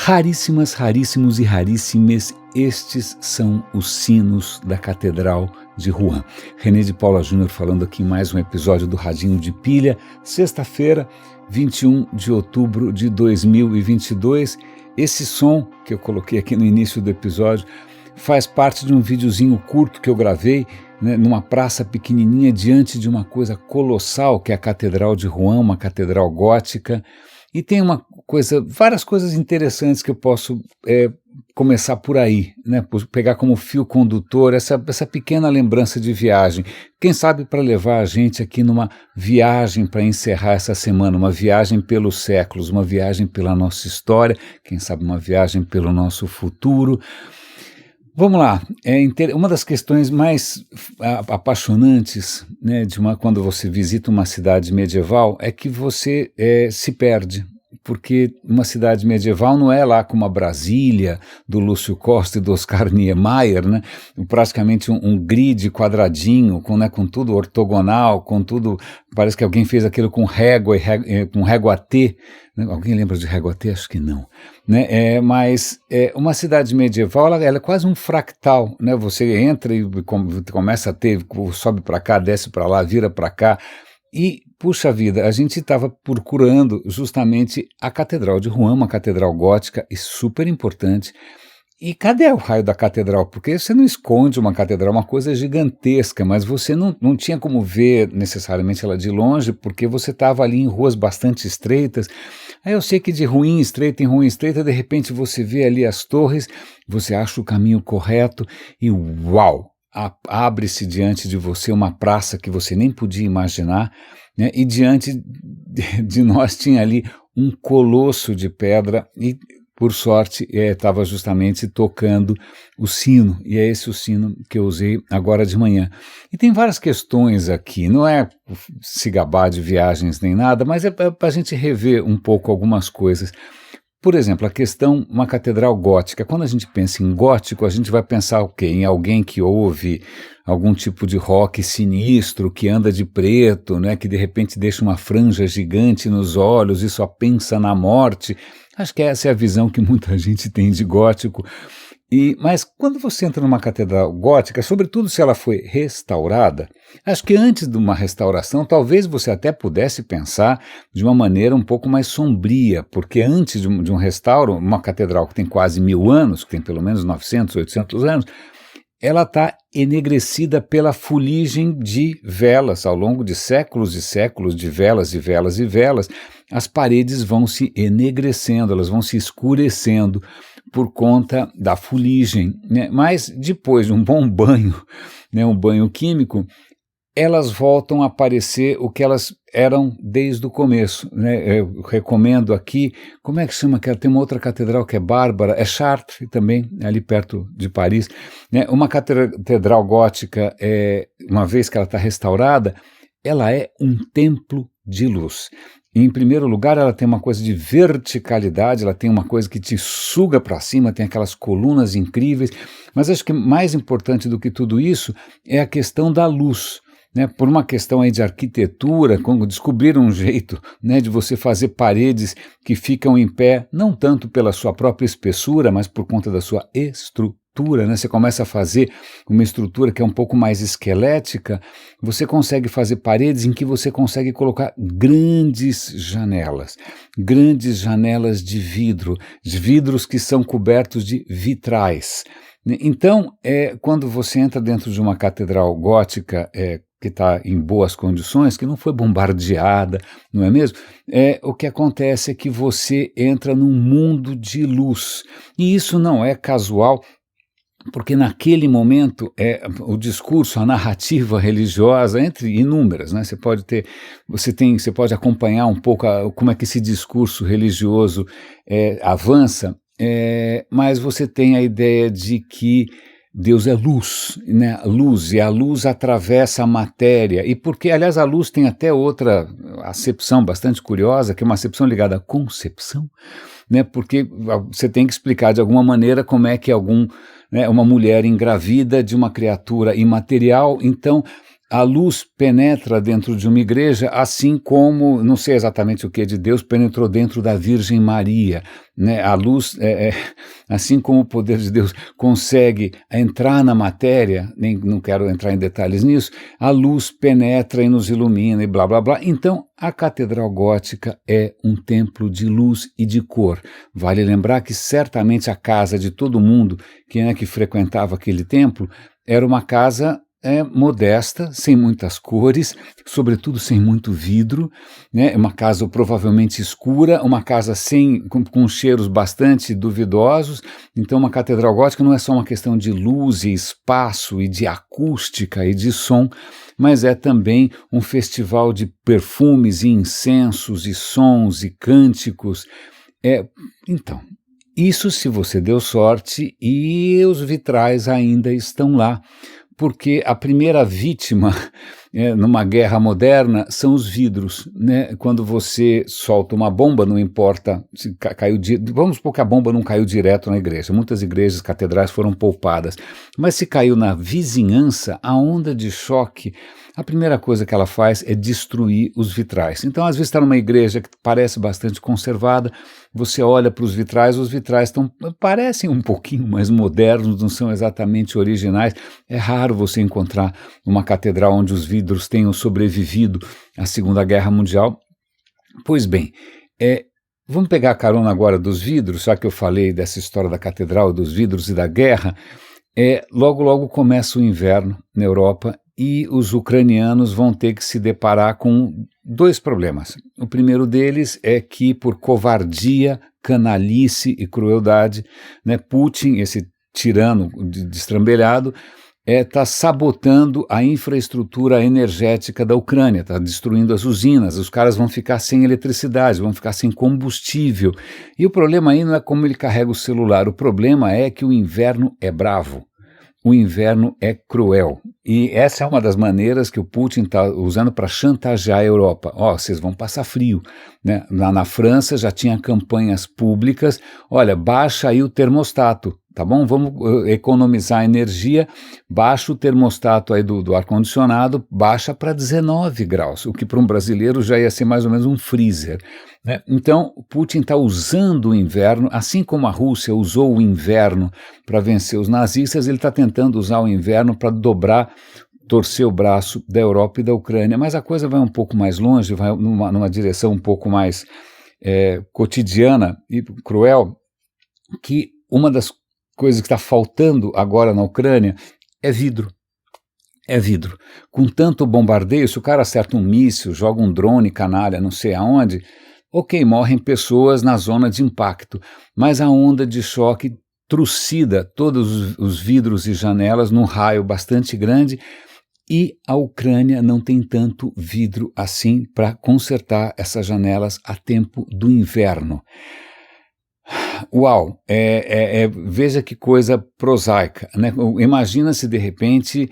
Raríssimas, raríssimos e raríssimes, estes são os sinos da Catedral de Rouen. René de Paula Júnior falando aqui em mais um episódio do Radinho de Pilha, sexta-feira, 21 de outubro de 2022. Esse som que eu coloquei aqui no início do episódio faz parte de um videozinho curto que eu gravei, né, numa praça pequenininha diante de uma coisa colossal que é a Catedral de Rouen, uma catedral gótica. E tem várias coisas interessantes que eu posso começar por aí, né? Pegar como fio condutor essa pequena lembrança de viagem. Quem sabe para levar a gente aqui numa viagem para encerrar essa semana, uma viagem pelos séculos, uma viagem pela nossa história, quem sabe uma viagem pelo nosso futuro. Vamos lá, uma das questões mais apaixonantes, né, quando você visita uma cidade medieval é que você se perde, porque uma cidade medieval não é lá como a Brasília, do Lúcio Costa e do Oscar Niemeyer, né, praticamente um grid quadradinho, com tudo ortogonal, com tudo, parece que alguém fez aquilo com régua, com régua T. Alguém lembra de régua T? Acho que não. Né? Mas uma cidade medieval ela é quase um fractal, né? Você entra e começa a ter, sobe para cá, desce para lá, vira para cá. E, puxa vida, a gente estava procurando justamente a Catedral de Rouen, uma catedral gótica e super importante. E cadê o raio da catedral? Porque você não esconde uma catedral, uma coisa gigantesca, mas você não tinha como ver necessariamente ela de longe, porque você estava ali em ruas bastante estreitas. Aí eu sei que de ruim em ruim estreita, de repente você vê ali as torres, você acha o caminho correto e uau! Abre-se diante de você uma praça que você nem podia imaginar, né? E diante de nós tinha ali um colosso de pedra e, por sorte, estava justamente tocando o sino, e é esse o sino que eu usei agora de manhã. E tem várias questões aqui, não é se gabar de viagens nem nada, mas é para a gente rever um pouco algumas coisas. Por exemplo, a questão, uma catedral gótica. Quando a gente pensa em gótico, a gente vai pensar o quê? Em alguém que ouve algum tipo de rock sinistro, que anda de preto, né? Que de repente deixa uma franja gigante nos olhos e só pensa na morte. Acho que essa é a visão que muita gente tem de gótico. Mas quando você entra numa catedral gótica, sobretudo se ela foi restaurada, acho que antes de uma restauração, talvez você até pudesse pensar de uma maneira um pouco mais sombria, porque antes de um restauro, uma catedral que tem quase 1000 anos, que tem pelo menos 900, 800 anos, ela está enegrecida pela fuligem de velas. Ao longo de séculos e séculos de velas e velas e velas, as paredes vão se enegrecendo, elas vão se escurecendo por conta da fuligem, né? Mas depois de um bom banho, né, um banho químico, elas voltam a aparecer o que elas eram desde o começo, né? Eu recomendo aqui, como é que chama? Tem uma outra catedral que é bárbara, é Chartres também, ali perto de Paris, né? Uma catedral gótica, uma vez que ela está restaurada, ela é um templo de luz. Em primeiro lugar, ela tem uma coisa de verticalidade, ela tem uma coisa que te suga para cima, tem aquelas colunas incríveis, mas acho que mais importante do que tudo isso é a questão da luz. Né, por uma questão aí de arquitetura, como descobriram um jeito, né, de você fazer paredes que ficam em pé, não tanto pela sua própria espessura, mas por conta da sua estrutura, né? Você começa a fazer uma estrutura que é um pouco mais esquelética, você consegue fazer paredes em que você consegue colocar grandes janelas de vidros que são cobertos de vitrais. Então, quando você entra dentro de uma catedral gótica, que está em boas condições, que não foi bombardeada, não é mesmo? O que acontece é que você entra num mundo de luz, e isso não é casual, porque naquele momento o discurso, a narrativa religiosa, entre inúmeras, né? Você pode acompanhar um pouco como é que esse discurso religioso avança, mas você tem a ideia de que Deus é luz, né? Luz, e a luz atravessa a matéria, e porque, aliás, a luz tem até outra acepção bastante curiosa, que é uma acepção ligada à concepção, né? Porque você tem que explicar de alguma maneira como é que uma mulher engravida de uma criatura imaterial, então a luz penetra dentro de uma igreja, assim como, não sei exatamente o que de Deus, penetrou dentro da Virgem Maria, né? A luz, assim como o poder de Deus consegue entrar na matéria, nem não quero entrar em detalhes nisso, a luz penetra e nos ilumina e blá blá blá. Então, a Catedral Gótica é um templo de luz e de cor. Vale lembrar que certamente a casa de todo mundo que frequentava aquele templo era uma casa modesta, sem muitas cores, sobretudo sem muito vidro, né? Uma casa provavelmente escura, uma casa com cheiros bastante duvidosos. Então, uma catedral gótica não é só uma questão de luz e espaço e de acústica e de som, mas é também um festival de perfumes e incensos e sons e cânticos. Então, isso se você deu sorte e os vitrais ainda estão lá, porque a primeira vítima numa guerra moderna são os vidros, né? Quando você solta uma bomba, não importa se caiu, vamos supor que a bomba não caiu direto na igreja, muitas igrejas, catedrais foram poupadas, mas se caiu na vizinhança, a onda de choque, a primeira coisa que ela faz é destruir os vitrais. Então, às vezes está numa igreja que parece bastante conservada, você olha para os vitrais parecem um pouquinho mais modernos, não são exatamente originais. É raro você encontrar uma catedral onde os vidros tenham sobrevivido à Segunda Guerra Mundial. Pois bem, vamos pegar a carona agora dos vidros, já que eu falei dessa história da catedral, dos vidros e da guerra. Logo, logo começa o inverno na Europa e os ucranianos vão ter que se deparar com dois problemas. O primeiro deles é que, por covardia, canalice e crueldade, né, Putin, esse tirano destrambelhado, está sabotando a infraestrutura energética da Ucrânia, está destruindo as usinas, os caras vão ficar sem eletricidade, vão ficar sem combustível. E o problema aí não é como ele carrega o celular, o problema é que o inverno é bravo. O inverno é cruel. E essa é uma das maneiras que o Putin está usando para chantagear a Europa. Vocês vão passar frio, né? Lá na França já tinha campanhas públicas, olha, baixa aí o termostato, tá bom? Vamos economizar energia, baixa o termostato aí do ar-condicionado, baixa para 19 graus, o que para um brasileiro já ia ser mais ou menos um freezer, né? Então, Putin está usando o inverno, assim como a Rússia usou o inverno para vencer os nazistas, ele está tentando usar o inverno para torcer o braço da Europa e da Ucrânia, mas a coisa vai um pouco mais longe, vai numa direção um pouco mais cotidiana e cruel, que uma das coisas que está faltando agora na Ucrânia é vidro. É vidro. Com tanto bombardeio, se o cara acerta um míssil, joga um drone canalha, não sei aonde, ok, morrem pessoas na zona de impacto, mas a onda de choque trucida todos os vidros e janelas num raio bastante grande, e a Ucrânia não tem tanto vidro assim para consertar essas janelas a tempo do inverno. Uau, veja que coisa prosaica, né? Imagina se de repente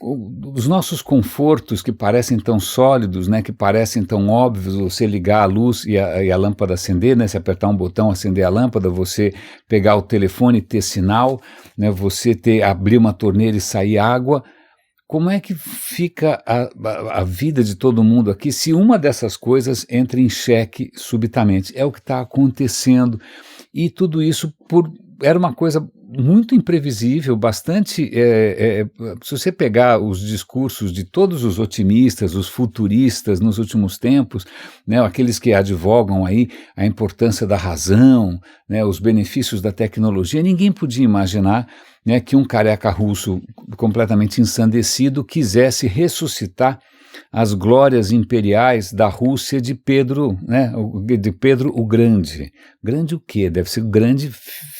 os nossos confortos que parecem tão sólidos, né, que parecem tão óbvios, você ligar a luz e a lâmpada acender, né, se apertar um botão, acender a lâmpada, você pegar o telefone e ter sinal, né, você abrir uma torneira e sair água. Como é que fica a vida de todo mundo aqui se uma dessas coisas entra em xeque subitamente? É o que está acontecendo, e tudo isso era uma coisa muito imprevisível, bastante... se você pegar os discursos de todos os otimistas, os futuristas nos últimos tempos, né, aqueles que advogam aí a importância da razão, né, os benefícios da tecnologia, ninguém podia imaginar, né, que um careca russo completamente ensandecido quisesse ressuscitar as glórias imperiais da Rússia de Pedro, né, de Pedro o Grande. Grande o quê? Deve ser o grande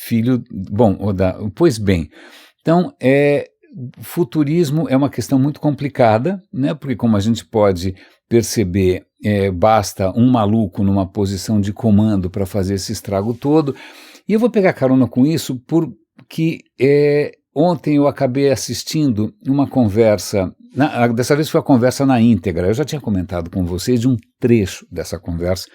filho... Bom, pois bem, então, futurismo é uma questão muito complicada, né, porque como a gente pode perceber, basta um maluco numa posição de comando para fazer esse estrago todo, e eu vou pegar carona com isso porque ontem eu acabei assistindo uma conversa Dessa vez foi a conversa na íntegra. Eu já tinha comentado com vocês de um trecho dessa conversa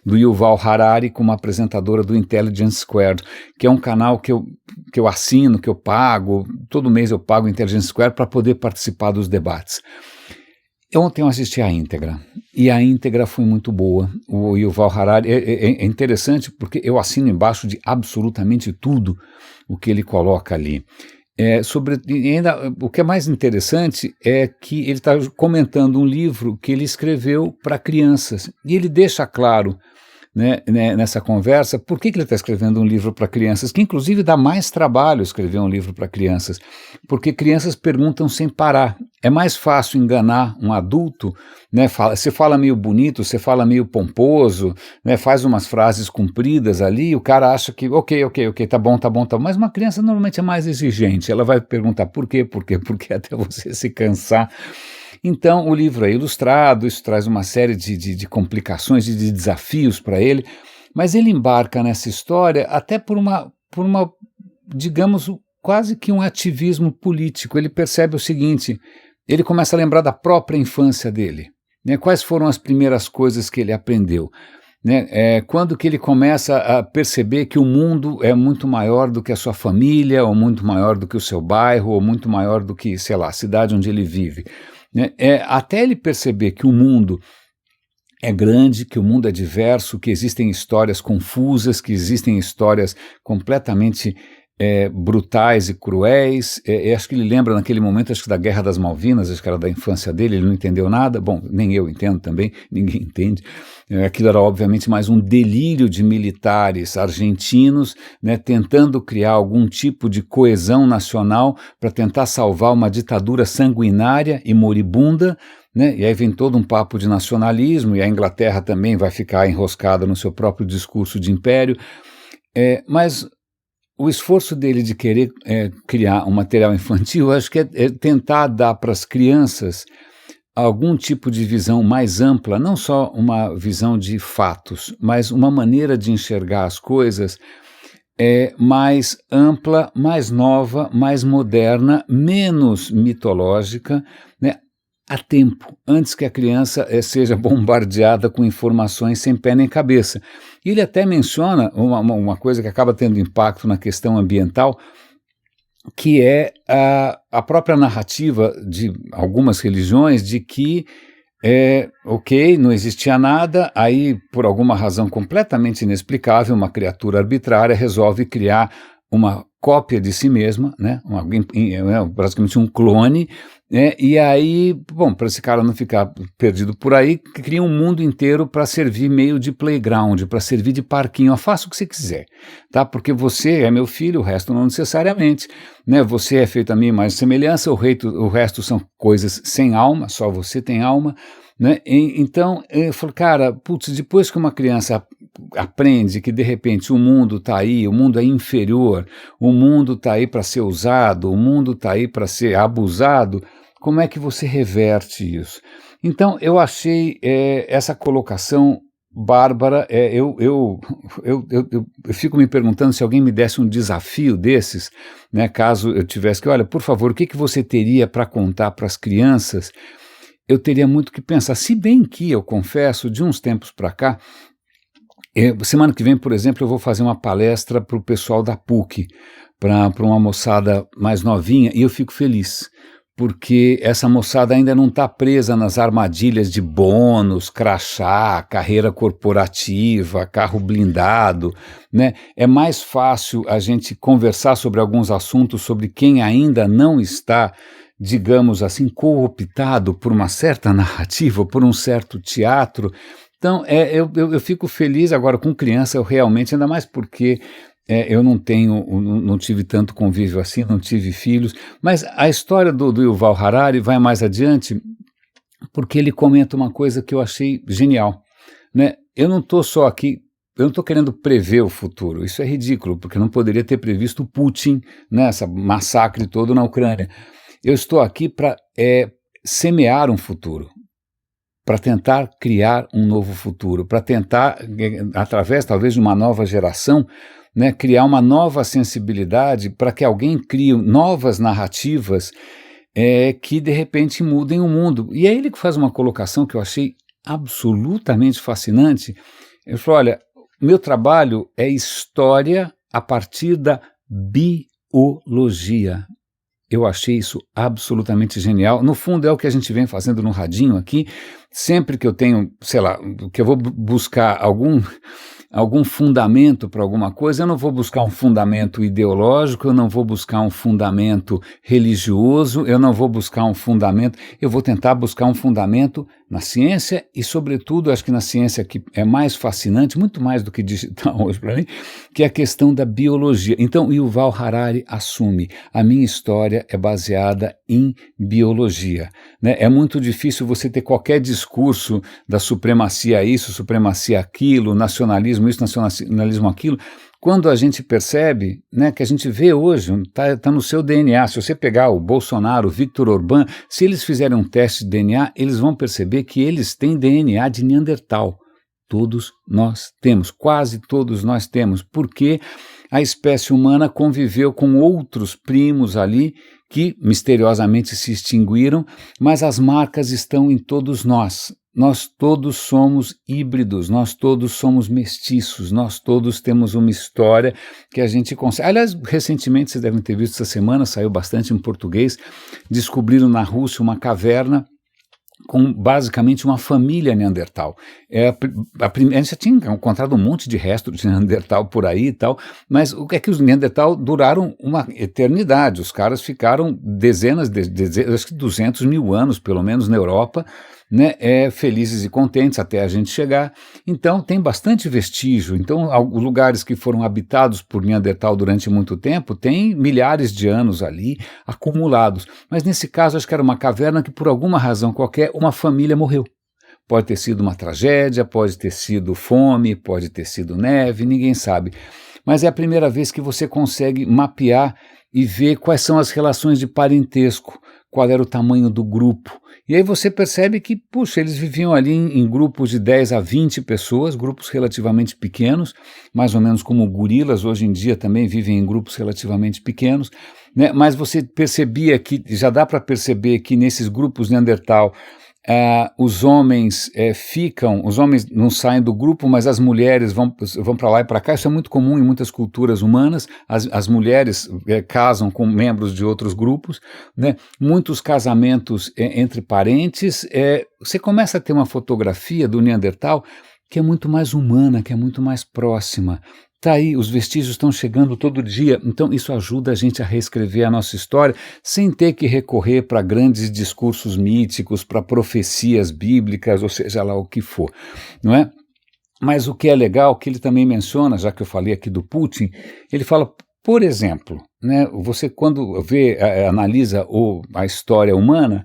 do Yuval Harari com uma apresentadora do Intelligence Squared, que é um canal que eu assino, que eu pago, todo mês eu pago o Intelligence Squared para poder participar dos debates. Ontem eu assisti a íntegra, e a íntegra foi muito boa. O Yuval Harari é interessante porque eu assino embaixo de absolutamente tudo o que ele coloca ali. Ainda, o que é mais interessante é que ele está comentando um livro que ele escreveu para crianças, e ele deixa claro, né, nessa conversa, por que ele está escrevendo um livro para crianças, que inclusive dá mais trabalho escrever um livro para crianças, porque crianças perguntam sem parar. É mais fácil enganar um adulto, né? Você fala meio bonito, você fala meio pomposo, né? Faz umas frases compridas ali, o cara acha que ok, tá bom, mas uma criança normalmente é mais exigente, ela vai perguntar por quê, até você se cansar. Então, o livro é ilustrado, isso traz uma série de complicações, de desafios para ele, mas ele embarca nessa história até por uma, digamos, quase que um ativismo político. Ele percebe o seguinte, ele começa a lembrar da própria infância dele, né? Quais foram as primeiras coisas que ele aprendeu, né? Quando que ele começa a perceber que o mundo é muito maior do que a sua família, ou muito maior do que o seu bairro, ou muito maior do que, sei lá, a cidade onde ele vive. Né? Até ele perceber que o mundo é grande, que o mundo é diverso, que existem histórias confusas, que existem histórias completamente brutais e cruéis. Acho que ele lembra naquele momento, acho que da Guerra das Malvinas, acho que era da infância dele, ele não entendeu nada. Bom, nem eu entendo também, ninguém entende. Aquilo era obviamente mais um delírio de militares argentinos, né, tentando criar algum tipo de coesão nacional para tentar salvar uma ditadura sanguinária e moribunda, né, e aí vem todo um papo de nacionalismo, e a Inglaterra também vai ficar enroscada no seu próprio discurso de império, mas o esforço dele de querer criar um material infantil, acho que é tentar dar para as crianças algum tipo de visão mais ampla, não só uma visão de fatos, mas uma maneira de enxergar as coisas mais ampla, mais nova, mais moderna, menos mitológica, né, a tempo, antes que a criança seja bombardeada com informações sem pé nem cabeça. E ele até menciona uma coisa que acaba tendo impacto na questão ambiental, que é a própria narrativa de algumas religiões de que, não existia nada, aí por alguma razão completamente inexplicável, uma criatura arbitrária resolve criar uma cópia de si mesma, né, praticamente um clone, e aí, bom, para esse cara não ficar perdido por aí, cria um mundo inteiro para servir meio de playground, para servir de parquinho. Faça o que você quiser, tá? Porque você é meu filho, o resto não necessariamente, né? Você é feito a minha imagem e semelhança, o resto são coisas sem alma, só você tem alma, né? Então, eu falo, cara, putz, depois que uma criança aprende que de repente o mundo está aí, o mundo é inferior, o mundo está aí para ser usado, o mundo está aí para ser abusado, como é que você reverte isso? Então eu achei essa colocação bárbara. Eu fico me perguntando se alguém me desse um desafio desses, né, caso eu tivesse que, olha, por favor, o que você teria para contar para as crianças? Eu teria muito que pensar, se bem que eu confesso, de uns tempos para cá, semana que vem, por exemplo, eu vou fazer uma palestra para o pessoal da PUC, para uma moçada mais novinha, e eu fico feliz, porque essa moçada ainda não está presa nas armadilhas de bônus, crachá, carreira corporativa, carro blindado, né? É mais fácil a gente conversar sobre alguns assuntos sobre quem ainda não está, digamos assim, cooptado por uma certa narrativa, por um certo teatro. Então, eu fico feliz agora com criança, eu realmente, ainda mais porque eu não tive tanto convívio assim, não tive filhos, mas a história do Yuval Harari vai mais adiante, porque ele comenta uma coisa que eu achei genial, né? Eu não estou só aqui, eu não estou querendo prever o futuro, isso é ridículo, porque não poderia ter previsto Putin, né, essa massacre todo na Ucrânia. Eu estou aqui para semear um futuro, para tentar criar um novo futuro, para tentar, através talvez de uma nova geração, né, criar uma nova sensibilidade para que alguém crie novas narrativas que de repente mudem o mundo. E é ele que faz uma colocação que eu achei absolutamente fascinante. Ele falou, olha, meu trabalho é história a partir da biologia. Eu achei isso absolutamente genial. No fundo é o que a gente vem fazendo no Radinho aqui. Sempre que eu tenho, sei lá, que eu vou buscar algum fundamento para alguma coisa, eu não vou buscar um fundamento ideológico, eu não vou buscar um fundamento religioso, eu não vou buscar um fundamento, eu vou tentar buscar um fundamento na ciência e, sobretudo, acho que na ciência que é mais fascinante, muito mais do que digital hoje para mim, que é a questão da biologia. Então, Yuval Harari assume, a minha história é baseada em biologia, né? É muito difícil você ter qualquer discurso da supremacia isso, supremacia aquilo, nacionalismo isso, nacionalismo aquilo, quando a gente percebe, né, que a gente vê hoje, está no seu DNA. Se você pegar o Bolsonaro, o Viktor Orbán, se eles fizerem um teste de DNA, eles vão perceber que eles têm DNA de Neandertal. Todos nós temos, quase todos nós temos, porque a espécie humana conviveu com outros primos ali que misteriosamente se extinguiram, mas as marcas estão em todos nós. Nós todos somos híbridos, nós todos somos mestiços, nós todos temos uma história que a gente consegue. Aliás, recentemente, vocês devem ter visto essa semana, saiu bastante em português, descobriram na Rússia uma caverna com basicamente uma família Neandertal. A gente já tinha encontrado um monte de restos de Neandertal por aí e tal, mas o que é que os Neandertal duraram uma eternidade, os caras ficaram dezenas, acho que 200 mil anos, pelo menos na Europa, né, felizes e contentes até a gente chegar. Então tem bastante vestígio. Então os lugares que foram habitados por Neandertal durante muito tempo têm milhares de anos ali acumulados, mas nesse caso acho que era uma caverna que por alguma razão qualquer uma família morreu. Pode ter sido uma tragédia, pode ter sido fome, pode ter sido neve, ninguém sabe, mas é a primeira vez que você consegue mapear e ver quais são as relações de parentesco, qual era o tamanho do grupo. E aí você percebe que, puxa, eles viviam ali em grupos de 10 a 20 pessoas, grupos relativamente pequenos, mais ou menos como gorilas hoje em dia também vivem em grupos relativamente pequenos, né? Mas você percebia que, já dá para perceber que nesses grupos Neandertal, os homens os homens não saem do grupo, mas as mulheres vão para lá e para cá. Isso é muito comum em muitas culturas humanas. As mulheres casam com membros de outros grupos, né? Muitos casamentos entre parentes. Você começa a ter uma fotografia do Neandertal que é muito mais humana, que é muito mais próxima. Está aí, os vestígios estão chegando todo dia, então isso ajuda a gente a reescrever a nossa história sem ter que recorrer para grandes discursos míticos, para profecias bíblicas, ou seja lá o que for, não é? Mas o que é legal, que ele também menciona, já que eu falei aqui do Putin, ele fala, por exemplo, né, você quando analisa a história humana,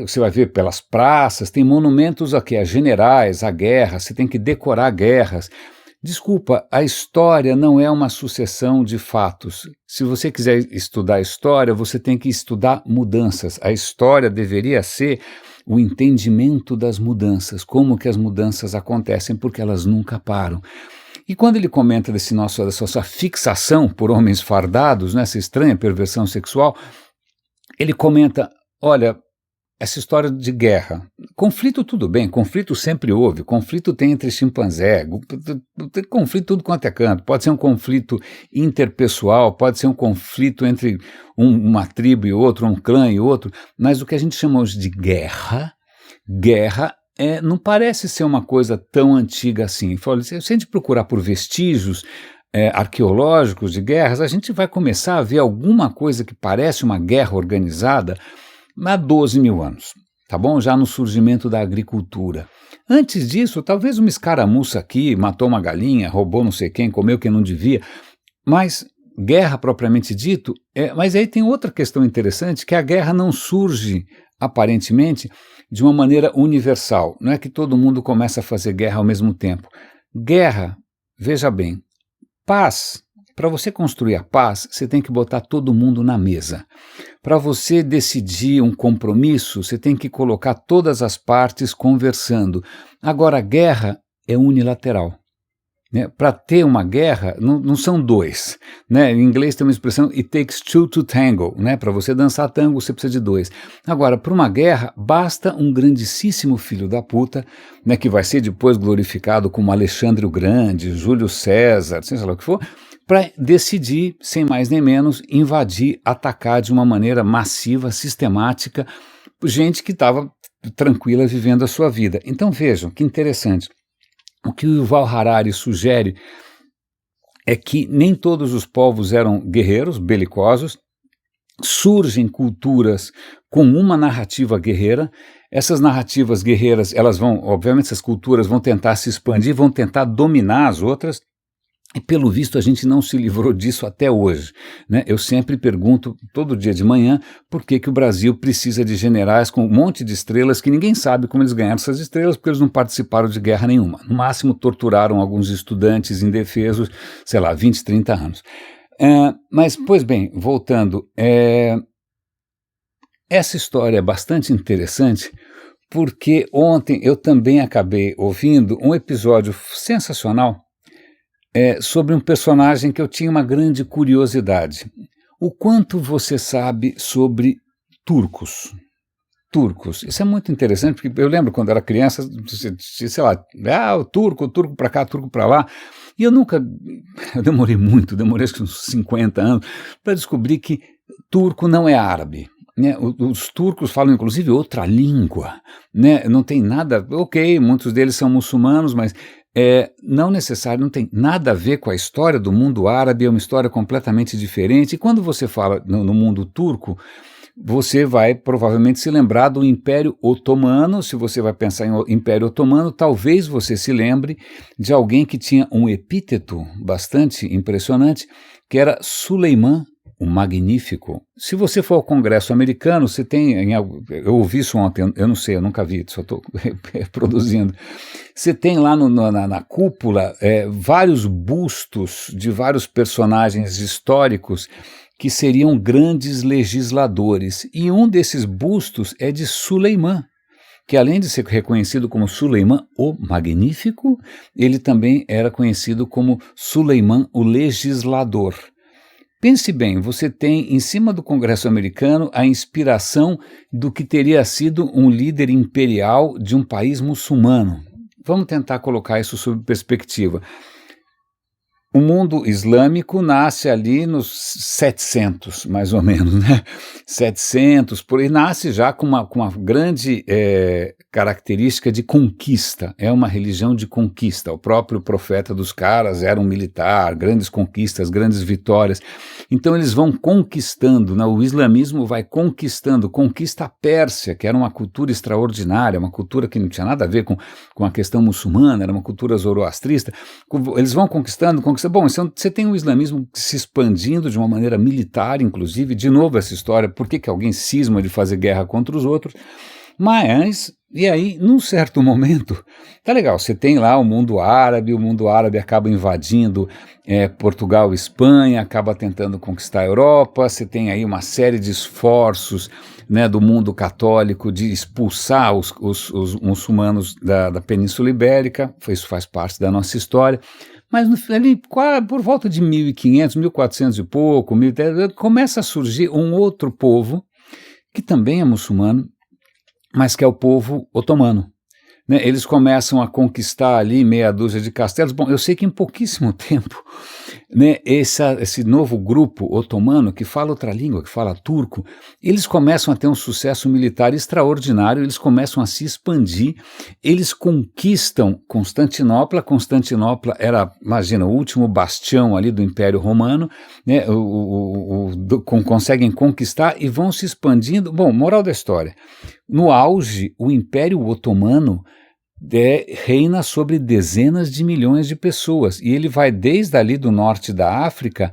você vai ver pelas praças, tem monumentos aqui a generais, a guerra, você tem que decorar guerras. Desculpa, a história não é uma sucessão de fatos. Se você quiser estudar a história, você tem que estudar mudanças. A história deveria ser o entendimento das mudanças, como que as mudanças acontecem, porque elas nunca param. E quando ele comenta dessa nossa fixação por homens fardados, nessa estranha perversão sexual, ele comenta, olha, essa história de guerra, conflito tudo bem, conflito sempre houve, conflito tem entre chimpanzé, tem conflito tudo quanto é canto, pode ser um conflito interpessoal, pode ser um conflito entre uma tribo e outra, um clã e outro, mas o que a gente chama hoje de guerra não parece ser uma coisa tão antiga assim. Se a gente procurar por vestígios arqueológicos de guerras, a gente vai começar a ver alguma coisa que parece uma guerra organizada há 12 mil anos, tá bom? Já no surgimento da agricultura. Antes disso, talvez uma escaramuça aqui, matou uma galinha, roubou não sei quem, comeu quem não devia, mas guerra propriamente dito, mas aí tem outra questão interessante, que a guerra não surge, aparentemente, de uma maneira universal. Não é que todo mundo começa a fazer guerra ao mesmo tempo. Guerra, veja bem, paz. Para você construir a paz, você tem que botar todo mundo na mesa. Para você decidir um compromisso, você tem que colocar todas as partes conversando. Agora, a guerra é unilateral. né? Para ter uma guerra, não são dois, né? Em inglês tem uma expressão, it takes two to tango, né? Para você dançar tango, você precisa de dois. Agora, para uma guerra, basta um grandíssimo filho da puta, né? Que vai ser depois glorificado como Alexandre o Grande, Júlio César, sei lá o que for, para decidir, sem mais nem menos, invadir, atacar de uma maneira massiva, sistemática, gente que estava tranquila vivendo a sua vida. Então vejam, que interessante. O que o Yuval Harari sugere é que nem todos os povos eram guerreiros, belicosos, surgem culturas com uma narrativa guerreira, essas narrativas guerreiras, elas vão, obviamente essas culturas vão tentar se expandir, vão tentar dominar as outras, e pelo visto a gente não se livrou disso até hoje, né? Eu sempre pergunto, todo dia de manhã, por que o Brasil precisa de generais com um monte de estrelas que ninguém sabe como eles ganharam essas estrelas, porque eles não participaram de guerra nenhuma. No máximo torturaram alguns estudantes indefesos, sei lá, 20, 30 anos. Mas, pois bem, voltando, essa história é bastante interessante, porque ontem eu também acabei ouvindo um episódio sensacional sobre um personagem que eu tinha uma grande curiosidade. O quanto você sabe sobre turcos? Turcos. Isso é muito interessante, porque eu lembro quando era criança, sei lá, o turco para cá, turco para lá, e eu demorei acho que uns 50 anos, para descobrir que turco não é árabe. Né, os turcos falam inclusive outra língua, né, não tem nada, ok, muitos deles são muçulmanos, mas não necessário, não tem nada a ver com a história do mundo árabe, é uma história completamente diferente. E quando você fala no mundo turco, você vai provavelmente se lembrar do Império Otomano. Se você vai pensar em Império Otomano, talvez você se lembre de alguém que tinha um epíteto bastante impressionante, que era Suleiman o Magnífico. Se você for ao Congresso americano, você tem, eu ouvi isso ontem, eu não sei, eu nunca vi, só estou reproduzindo. Você tem lá na cúpula vários bustos de vários personagens históricos que seriam grandes legisladores. E um desses bustos é de Suleiman, que além de ser reconhecido como Suleiman o Magnífico, ele também era conhecido como Suleiman o Legislador. Pense bem, você tem em cima do Congresso americano a inspiração do que teria sido um líder imperial de um país muçulmano. Vamos tentar colocar isso sob perspectiva. O mundo islâmico nasce ali nos 700, mais ou menos, né? 700, por aí, nasce já com uma grande característica de conquista. É uma religião de conquista. O próprio profeta dos caras era um militar, grandes conquistas, grandes vitórias. Então eles vão conquistando, né? O islamismo vai conquistando, conquista a Pérsia, que era uma cultura extraordinária, uma cultura que não tinha nada a ver com a questão muçulmana, era uma cultura zoroastrista. Eles vão conquistando. Bom, você tem o islamismo se expandindo de uma maneira militar, inclusive, de novo essa história, por que alguém cisma de fazer guerra contra os outros, mas, e aí, num certo momento, tá legal, você tem lá o mundo árabe acaba invadindo Portugal e Espanha, acaba tentando conquistar a Europa, você tem aí uma série de esforços, né, do mundo católico de expulsar os muçulmanos da Península Ibérica, isso faz parte da nossa história. Mas ali, por volta de 1500, 1400 e pouco, começa a surgir um outro povo, que também é muçulmano, mas que é o povo otomano. Né? Eles começam a conquistar ali meia dúzia de castelos. Bom, eu sei que em pouquíssimo tempo, né, esse novo grupo otomano, que fala outra língua, que fala turco, eles começam a ter um sucesso militar extraordinário, eles começam a se expandir, eles conquistam Constantinopla. Constantinopla era, imagina, o último bastião ali do Império Romano, né, conseguem conquistar e vão se expandindo. Bom, moral da história, no auge, o Império Otomano reina sobre dezenas de milhões de pessoas, e ele vai desde ali do norte da África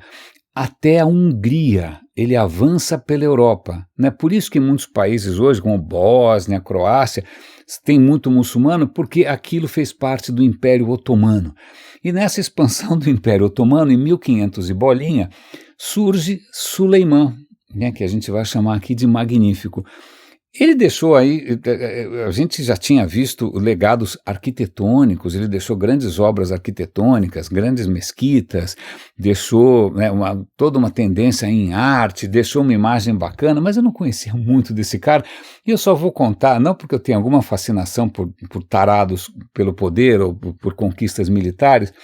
até a Hungria, ele avança pela Europa. Né? Por isso que muitos países hoje, como Bósnia, Croácia, tem muito muçulmano, porque aquilo fez parte do Império Otomano. E nessa expansão do Império Otomano, em 1500 e bolinha, surge Suleiman, né, que a gente vai chamar aqui de Magnífico. Ele deixou aí, a gente já tinha visto legados arquitetônicos, ele deixou grandes obras arquitetônicas, grandes mesquitas, deixou, né, toda uma tendência em arte, deixou uma imagem bacana, mas eu não conhecia muito desse cara, e eu só vou contar, não porque eu tenho alguma fascinação por tarados pelo poder ou por conquistas militares,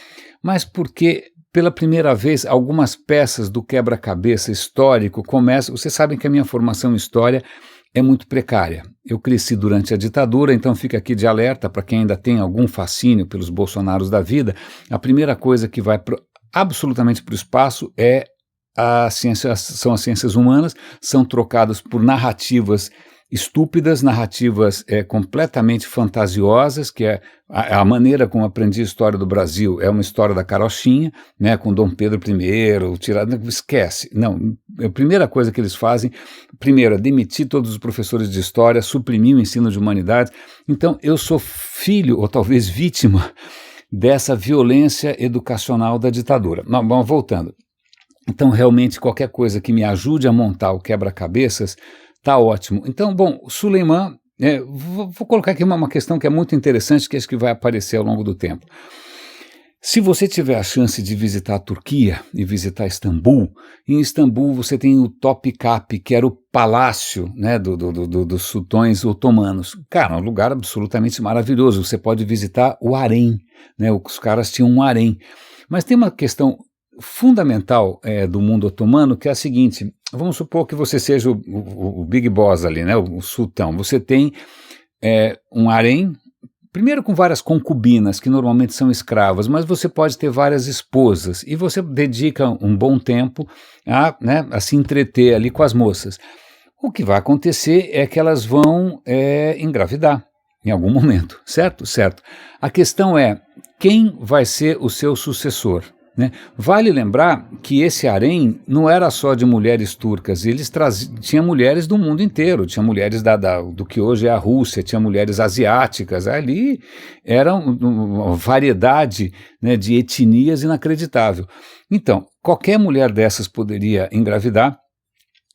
mas porque pela primeira vez algumas peças do quebra-cabeça histórico começam, vocês sabem que a minha formação em história é muito precária. Eu cresci durante a ditadura, então fica aqui de alerta para quem ainda tem algum fascínio pelos Bolsonaros da vida. A primeira coisa que vai absolutamente para o espaço são as ciências humanas, são trocadas por narrativas estúpidas, narrativas completamente fantasiosas, que é a maneira como aprendi a história do Brasil, é uma história da carochinha, né, com Dom Pedro I, esquece. Não, a primeira coisa que eles fazem, primeiro, é demitir todos os professores de história, suprimir o ensino de humanidades. Então, eu sou filho, ou talvez vítima, dessa violência educacional da ditadura. Mas voltando. Então, realmente, qualquer coisa que me ajude a montar o quebra-cabeças tá ótimo. Então, bom, Suleiman, vou colocar aqui uma questão que é muito interessante, que acho que vai aparecer ao longo do tempo. Se você tiver a chance de visitar a Turquia e visitar Istambul, em Istambul você tem o Topkapı, que era o palácio, né, dos sultões otomanos. Cara, um lugar absolutamente maravilhoso. Você pode visitar o harém, né, os caras tinham um harém. Mas tem uma questão fundamental do mundo otomano, que é a seguinte: vamos supor que você seja o Big Boss ali, né, o sultão. Você tem um harém, primeiro com várias concubinas, que normalmente são escravas, mas você pode ter várias esposas, e você dedica um bom tempo a se entreter ali com as moças. O que vai acontecer é que elas vão engravidar em algum momento, certo? Certo. A questão é, quem vai ser o seu sucessor? Né? Vale lembrar que esse harém não era só de mulheres turcas, eles tinham mulheres do mundo inteiro, tinha mulheres do que hoje é a Rússia, tinha mulheres asiáticas, ali era uma variedade, né, de etnias inacreditável. Então, qualquer mulher dessas poderia engravidar,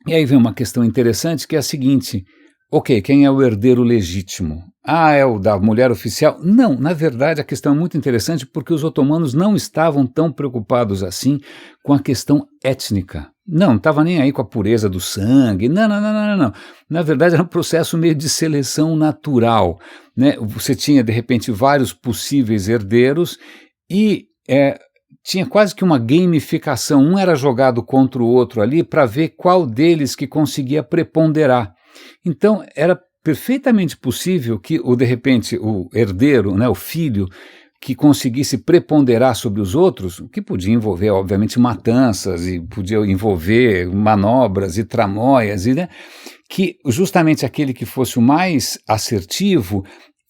e aí vem uma questão interessante que é a seguinte: ok, quem é o herdeiro legítimo? É o da mulher oficial? Não, na verdade a questão é muito interessante porque os otomanos não estavam tão preocupados assim com a questão étnica. Não estava nem aí com a pureza do sangue, não. Na verdade era um processo meio de seleção natural, né? Você tinha de repente vários possíveis herdeiros e tinha quase que uma gamificação, um era jogado contra o outro ali para ver qual deles que conseguia preponderar. Então, era perfeitamente possível que, de repente, o herdeiro, né, o filho, que conseguisse preponderar sobre os outros, que podia envolver, obviamente, matanças, e podia envolver manobras e tramóias, né, que justamente aquele que fosse o mais assertivo,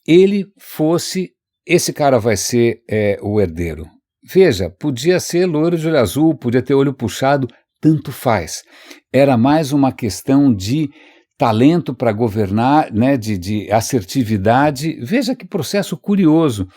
esse cara vai ser o herdeiro. Veja, podia ser loiro de olho azul, podia ter olho puxado, tanto faz. Era mais uma questão de talento para governar, né, de assertividade. Veja que processo curioso,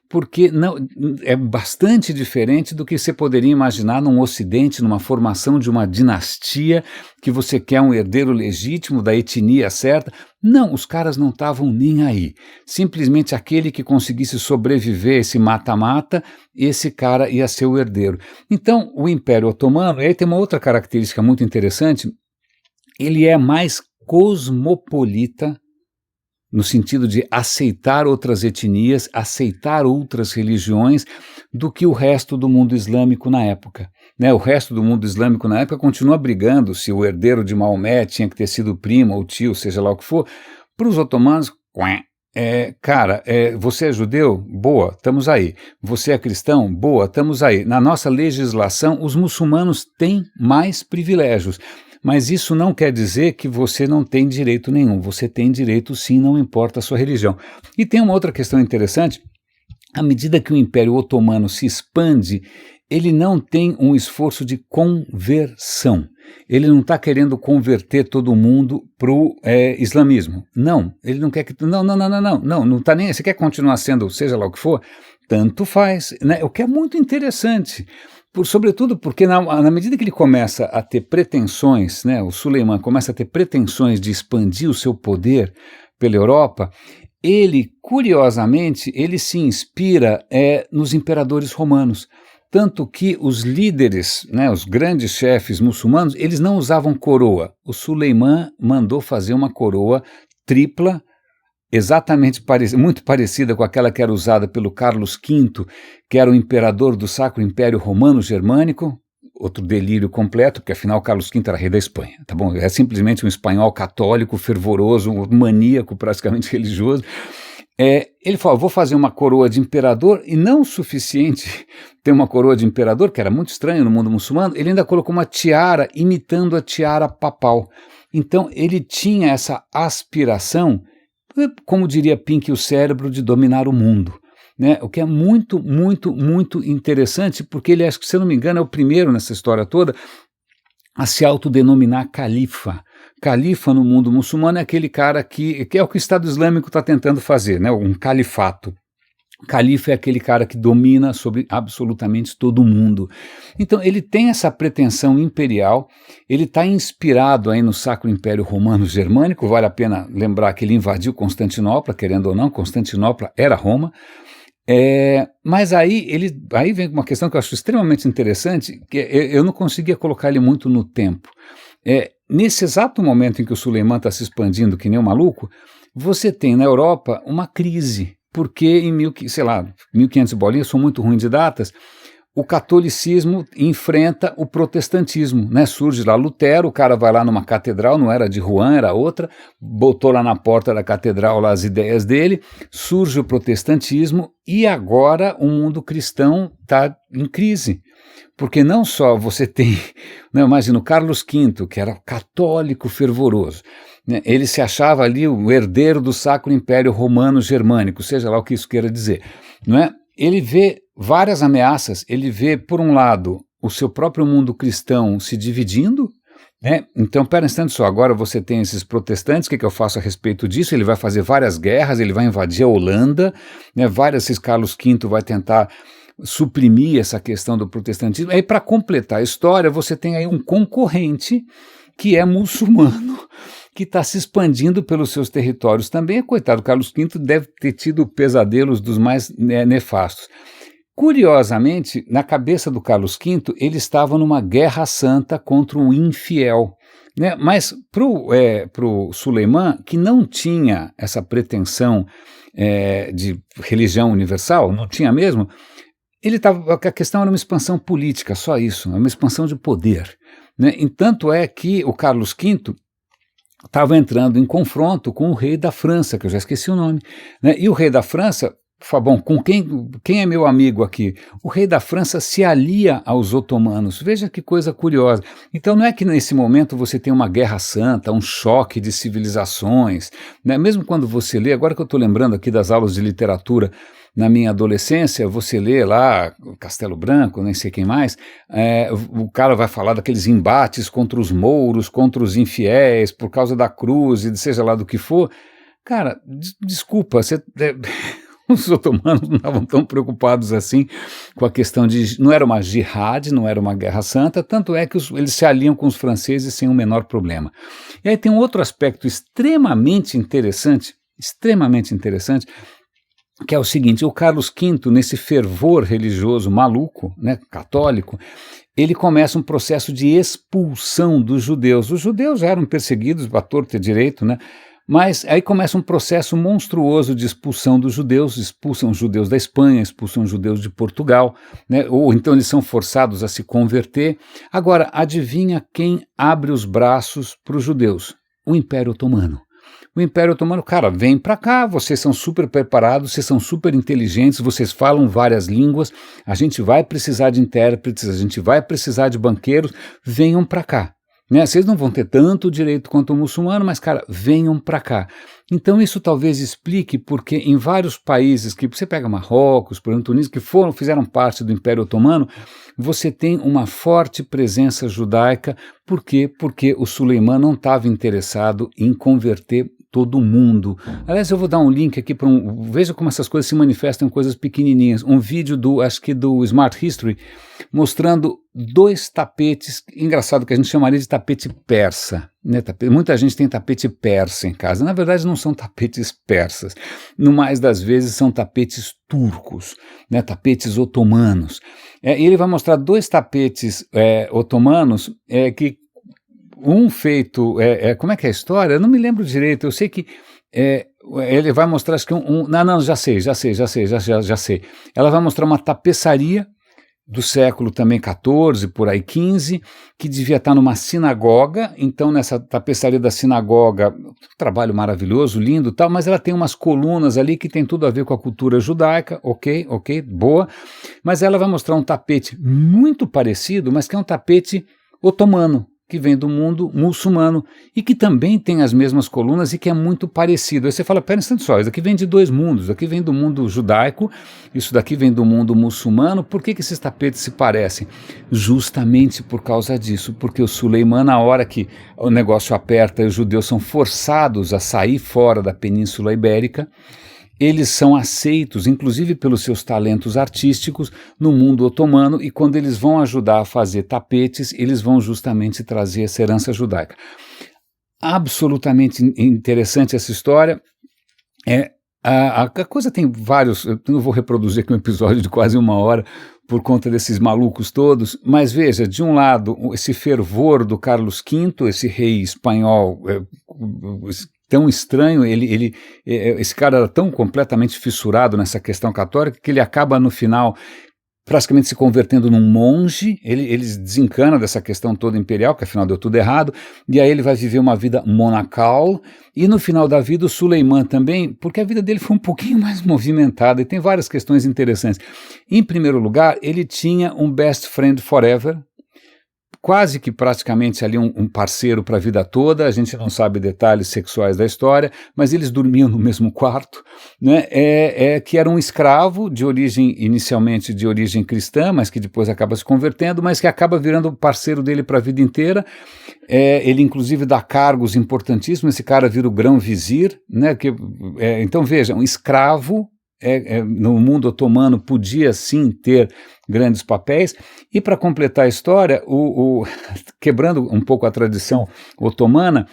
porque não, é bastante diferente do que você poderia imaginar num Ocidente, numa formação de uma dinastia, que você quer um herdeiro legítimo da etnia certa. Não, os caras não estavam nem aí. Simplesmente aquele que conseguisse sobreviver a esse mata-mata, esse cara ia ser o herdeiro. Então, o Império Otomano, aí tem uma outra característica muito interessante, ele é mais cosmopolita, no sentido de aceitar outras etnias, aceitar outras religiões, do que o resto do mundo islâmico na época. Né? O resto do mundo islâmico na época continua brigando se o herdeiro de Maomé tinha que ter sido primo ou tio, seja lá o que for. Para os otomanos, você é judeu? Boa, estamos aí. Você é cristão? Boa, estamos aí. Na nossa legislação, os muçulmanos têm mais privilégios. Mas isso não quer dizer que você não tem direito nenhum. Você tem direito sim, não importa a sua religião. E tem uma outra questão interessante. À medida que o Império Otomano se expande, ele não tem um esforço de conversão. Ele não está querendo converter todo mundo para o islamismo. Não, ele não quer que... Não está nem... Você quer continuar sendo, seja lá o que for, tanto faz, né? O que é muito interessante, sobretudo porque na medida que ele começa a ter pretensões, né, o Suleiman começa a ter pretensões de expandir o seu poder pela Europa, ele, curiosamente, ele se inspira nos imperadores romanos. Tanto que os líderes, né, os grandes chefes muçulmanos, eles não usavam coroa. O Suleiman mandou fazer uma coroa tripla, exatamente muito parecida com aquela que era usada pelo Carlos V, que era o imperador do Sacro Império Romano-Germânico, outro delírio completo, porque afinal Carlos V era rei da Espanha, tá bom? É simplesmente um espanhol católico, fervoroso, maníaco, praticamente religioso. Ele falou, vou fazer uma coroa de imperador, e não o suficiente ter uma coroa de imperador, que era muito estranho no mundo muçulmano, ele ainda colocou uma tiara imitando a tiara papal. Então ele tinha essa aspiração, como diria Pink, o cérebro, de dominar o mundo, né? O que é muito, muito, muito interessante, porque ele, acho que, se eu não me engano, é o primeiro nessa história toda a se autodenominar califa. Califa no mundo muçulmano é aquele cara que é o que o Estado Islâmico está tentando fazer, né? Um califato. Califa é aquele cara que domina sobre absolutamente todo mundo. Então ele tem essa pretensão imperial, ele está inspirado aí no Sacro Império Romano-Germânico, vale a pena lembrar que ele invadiu Constantinopla, querendo ou não, Constantinopla era Roma. Mas aí vem uma questão que eu acho extremamente interessante, que eu não conseguia colocar ele muito no tempo. Nesse exato momento em que o Suleiman está se expandindo que nem um maluco, você tem na Europa uma crise, porque em 1500 bolinhas, sou muito ruim de datas, o catolicismo enfrenta o protestantismo, né? Surge lá Lutero, o cara vai lá numa catedral, não era de Rouen, era outra, botou lá na porta da catedral lá as ideias dele, surge o protestantismo e agora o mundo cristão está em crise. Porque não só você tem, né, imagina o Carlos V, que era católico fervoroso, né, ele se achava ali o herdeiro do Sacro Império Romano-Germânico, seja lá o que isso queira dizer, não é? Ele vê várias ameaças, ele vê, por um lado, o seu próprio mundo cristão se dividindo, né? Então, pera um instante só, agora você tem esses protestantes, o que eu faço a respeito disso? Ele vai fazer várias guerras, ele vai invadir a Holanda, né? Esses Carlos V vai tentar suprimir essa questão do protestantismo. Aí, para completar a história, você tem aí um concorrente que é muçulmano, que está se expandindo pelos seus territórios também. Coitado, Carlos V deve ter tido pesadelos dos mais nefastos. Curiosamente, na cabeça do Carlos V, ele estava numa guerra santa contra um infiel, né? Mas para o Suleiman, que não tinha essa pretensão de religião universal, não tinha mesmo, a questão era uma expansão política, só isso, uma expansão de poder, né? E tanto é que o Carlos V estava entrando em confronto com o rei da França, que eu já esqueci o nome, né? E o rei da França, bom, com quem é meu amigo aqui? O rei da França se alia aos otomanos. Veja que coisa curiosa. Então não é que nesse momento você tem uma guerra santa, um choque de civilizações, né? Mesmo quando você lê, agora que eu estou lembrando aqui das aulas de literatura na minha adolescência, você lê lá Castelo Branco, nem sei quem mais, o cara vai falar daqueles embates contra os mouros, contra os infiéis, por causa da cruz e seja lá do que for. Cara, desculpa, os otomanos não estavam tão preocupados assim com a questão não era uma jihad, não era uma guerra santa, tanto é que eles se aliam com os franceses sem o menor problema. E aí tem um outro aspecto extremamente interessante, que é o seguinte: o Carlos V, nesse fervor religioso maluco, né, católico, ele começa um processo de expulsão dos judeus. Os judeus já eram perseguidos à torta e direito, né? Mas aí começa um processo monstruoso de expulsão dos judeus, expulsam os judeus da Espanha, expulsam os judeus de Portugal, né? Ou então eles são forçados a se converter. Agora, adivinha quem abre os braços para os judeus? O Império Otomano. O Império Otomano, cara, vem para cá, vocês são super preparados, vocês são super inteligentes, vocês falam várias línguas, a gente vai precisar de intérpretes, a gente vai precisar de banqueiros, venham para cá. né? Vocês não vão ter tanto direito quanto o muçulmano, mas, cara, venham para cá. Então isso talvez explique porque em vários países, que você pega Marrocos, por exemplo, Tunísia, que fizeram parte do Império Otomano, você tem uma forte presença judaica. Por quê? Porque o Suleiman não estava interessado em converter todo mundo. Aliás, eu vou dar um link aqui para veja como essas coisas se manifestam em coisas pequenininhas. Um vídeo acho que do Smart History, mostrando 2 tapetes, engraçado que a gente chamaria de tapete persa, né? Muita gente tem tapete persa em casa. Na verdade, não são tapetes persas. No mais das vezes, são tapetes turcos, né? Tapetes otomanos. E ele vai mostrar 2 tapetes otomanos que feito, como é que é a história? Eu não me lembro direito, eu sei que ele vai mostrar, acho que já sei. Ela vai mostrar uma tapeçaria do século também XIV, por aí 15, que devia estar numa sinagoga. Então nessa tapeçaria da sinagoga, um trabalho maravilhoso, lindo e tal, mas ela tem umas colunas ali que tem tudo a ver com a cultura judaica, ok, boa, mas ela vai mostrar um tapete muito parecido, mas que é um tapete otomano, que vem do mundo muçulmano e que também tem as mesmas colunas e que é muito parecido. Aí você fala, pera um instante só, isso daqui vem de 2 mundos, isso daqui vem do mundo judaico, isso daqui vem do mundo muçulmano, por que esses tapetes se parecem? Justamente por causa disso, porque o Suleiman, na hora que o negócio aperta e os judeus são forçados a sair fora da Península Ibérica, eles são aceitos, inclusive pelos seus talentos artísticos, no mundo otomano, e quando eles vão ajudar a fazer tapetes, eles vão justamente trazer essa herança judaica. Absolutamente interessante essa história. A coisa tem vários, eu não vou reproduzir aqui um episódio de quase 1 hora, por conta desses malucos todos, mas veja, de um lado, esse fervor do Carlos V, esse rei espanhol tão estranho, esse cara era tão completamente fissurado nessa questão católica que ele acaba no final praticamente se convertendo num monge. Ele desencana dessa questão toda imperial, que afinal deu tudo errado, e aí ele vai viver uma vida monacal, e no final da vida o Suleiman também, porque a vida dele foi um pouquinho mais movimentada, e tem várias questões interessantes. Em primeiro lugar, ele tinha um best friend forever, quase que praticamente ali um parceiro para a vida toda. A gente não sabe detalhes sexuais da história, mas eles dormiam no mesmo quarto, né? Que era um escravo de origem, inicialmente de origem cristã, mas que depois acaba se convertendo, mas que acaba virando parceiro dele para a vida inteira. Ele inclusive dá cargos importantíssimos, esse cara vira o grão-vizir, né? Então veja, um escravo no mundo otomano podia sim ter grandes papéis. E para completar a história, quebrando um pouco a tradição otomana,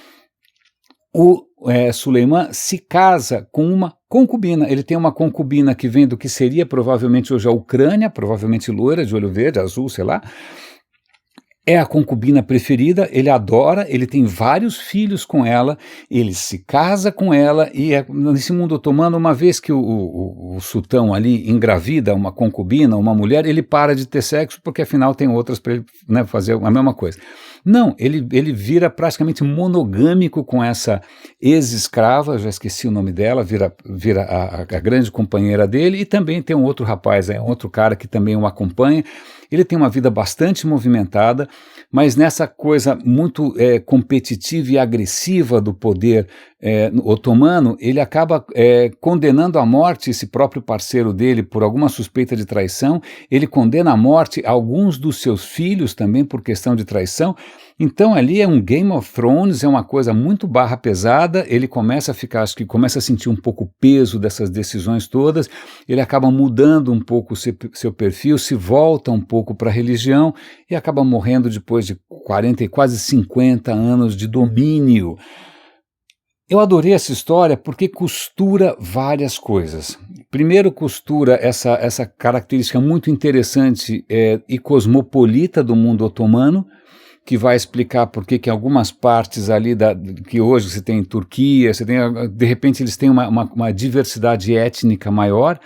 o Suleiman se casa com uma concubina. Ele tem uma concubina que vem do que seria provavelmente hoje a Ucrânia, provavelmente loira, de olho verde, azul, sei lá. É a concubina preferida, ele adora, ele tem vários filhos com ela, ele se casa com ela, e nesse mundo otomano, uma vez que o sultão ali engravida uma concubina, uma mulher, ele para de ter sexo, porque afinal tem outras para ele, né, fazer a mesma coisa. Não, ele vira praticamente monogâmico com essa ex-escrava, já esqueci o nome dela, vira a grande companheira dele, e também tem um outro rapaz, um outro cara que também o acompanha. Ele tem uma vida bastante movimentada, mas nessa coisa muito competitiva e agressiva do poder otomano, ele acaba condenando à morte esse próprio parceiro dele por alguma suspeita de traição. Ele condena à morte alguns dos seus filhos também por questão de traição. Então ali é um Game of Thrones, é uma coisa muito barra pesada. Ele começa a ficar, acho que começa a sentir um pouco o peso dessas decisões todas. Ele acaba mudando um pouco o seu perfil, se volta um pouco para a religião e acaba morrendo depois de 40 e quase 50 anos de domínio. Eu adorei essa história porque costura várias coisas. Primeiro, costura essa característica muito interessante e cosmopolita do mundo otomano, que vai explicar por que em algumas partes ali que hoje você tem em Turquia, de repente eles têm uma diversidade étnica maior,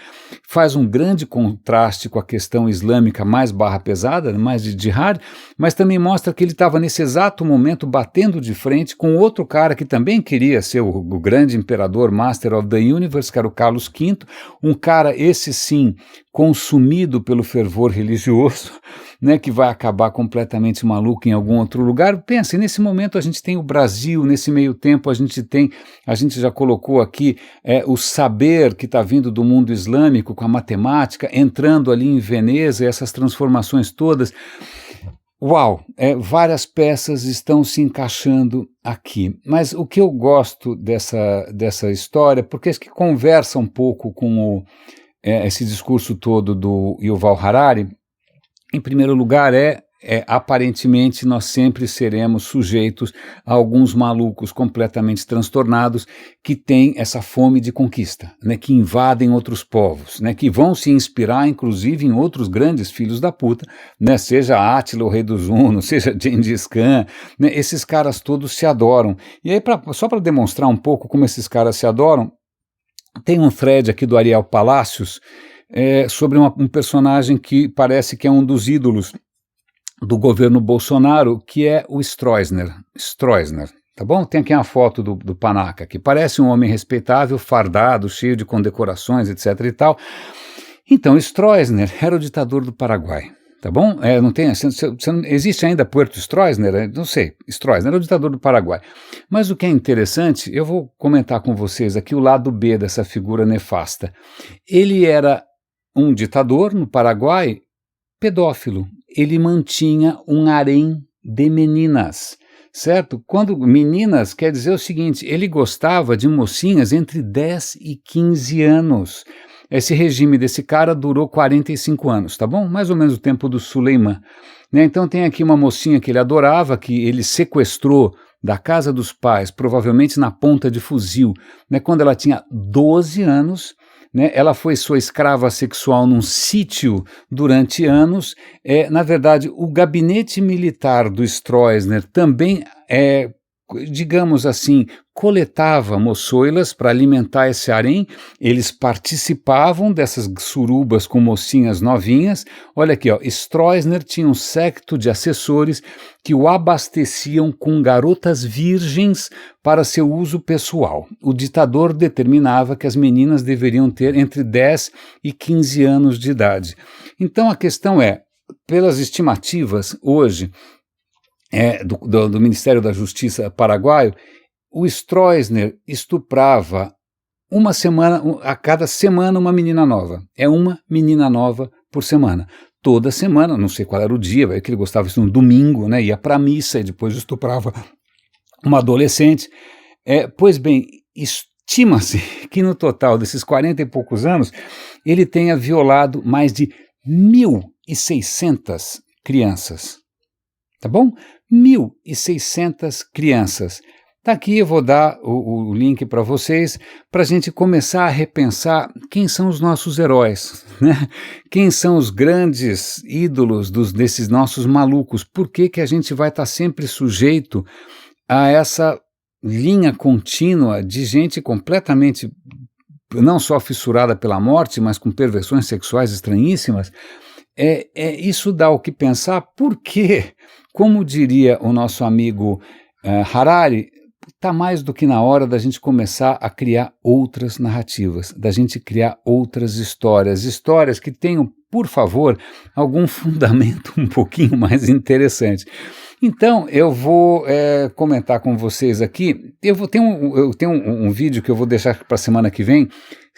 faz um grande contraste com a questão islâmica mais barra pesada, mais de jihad, mas também mostra que ele estava nesse exato momento batendo de frente com outro cara que também queria ser o grande imperador, Master of the Universe, que era o Carlos V, um cara, esse sim, consumido pelo fervor religioso, né, que vai acabar completamente maluco em algum algum outro lugar, pense, nesse momento a gente tem o Brasil, nesse meio tempo a gente já colocou aqui o saber que está vindo do mundo islâmico com a matemática, entrando ali em Veneza, essas transformações todas. Uau, várias peças estão se encaixando aqui, mas o que eu gosto dessa história, porque é que conversa um pouco com esse discurso todo do Yuval Harari. Em primeiro lugar, aparentemente nós sempre seremos sujeitos a alguns malucos completamente transtornados que têm essa fome de conquista, né, que invadem outros povos, né, que vão se inspirar inclusive em outros grandes filhos da puta, né, seja Átila, o rei dos Hunos, seja Gengis Khan, né, esses caras todos se adoram. E aí, só para demonstrar um pouco como esses caras se adoram, tem um thread aqui do Ariel Palacios sobre um personagem que parece que é um dos ídolos do governo Bolsonaro, que é o Stroessner, tá bom? Tem aqui uma foto do Panaca, que parece um homem respeitável, fardado, cheio de condecorações, etc. e tal. Então, Stroessner era o ditador do Paraguai, tá bom? Não tem, existe ainda Puerto Stroessner? Não sei, Stroessner era o ditador do Paraguai. Mas o que é interessante, eu vou comentar com vocês aqui o lado B dessa figura nefasta. Ele era um ditador no Paraguai pedófilo. Ele mantinha um harém de meninas, certo? Quando meninas quer dizer o seguinte, ele gostava de mocinhas entre 10 e 15 anos. Esse regime desse cara durou 45 anos, tá bom? Mais ou menos o tempo do Suleiman. Né? Então tem aqui uma mocinha que ele adorava, que ele sequestrou da casa dos pais, provavelmente na ponta de fuzil, né? Quando ela tinha 12 anos, né? Ela foi sua escrava sexual num sítio durante anos. Na verdade, o gabinete militar do Stroessner também digamos assim, coletava moçoilas para alimentar esse harém. Eles participavam dessas surubas com mocinhas novinhas. Olha aqui, ó, Stroessner tinha um séquito de assessores que o abasteciam com garotas virgens para seu uso pessoal. O ditador determinava que as meninas deveriam ter entre 10 e 15 anos de idade. Então a questão pelas estimativas hoje, do Ministério da Justiça paraguaio, o Stroessner estuprava a cada semana uma menina nova. Uma menina nova por semana. Toda semana, não sei qual era o dia, que ele gostava disso no domingo, né, ia para a missa e depois estuprava uma adolescente. Pois bem, estima-se que no total desses 40 e poucos anos, ele tenha violado mais de 1.600 crianças. Tá bom? 1.600 crianças. Tá aqui, eu vou dar o link para vocês, para a gente começar a repensar quem são os nossos heróis, né? Quem são os grandes ídolos desses nossos malucos, por que a gente vai estar sempre sujeito a essa linha contínua de gente completamente, não só fissurada pela morte, mas com perversões sexuais estranhíssimas. Isso dá o que pensar, porque, como diria o nosso amigo Harari, está mais do que na hora da gente começar a criar outras narrativas, da gente criar outras histórias que tenham, por favor, algum fundamento um pouquinho mais interessante. Então, eu vou comentar com vocês aqui, eu tenho um vídeo que eu vou deixar para a semana que vem,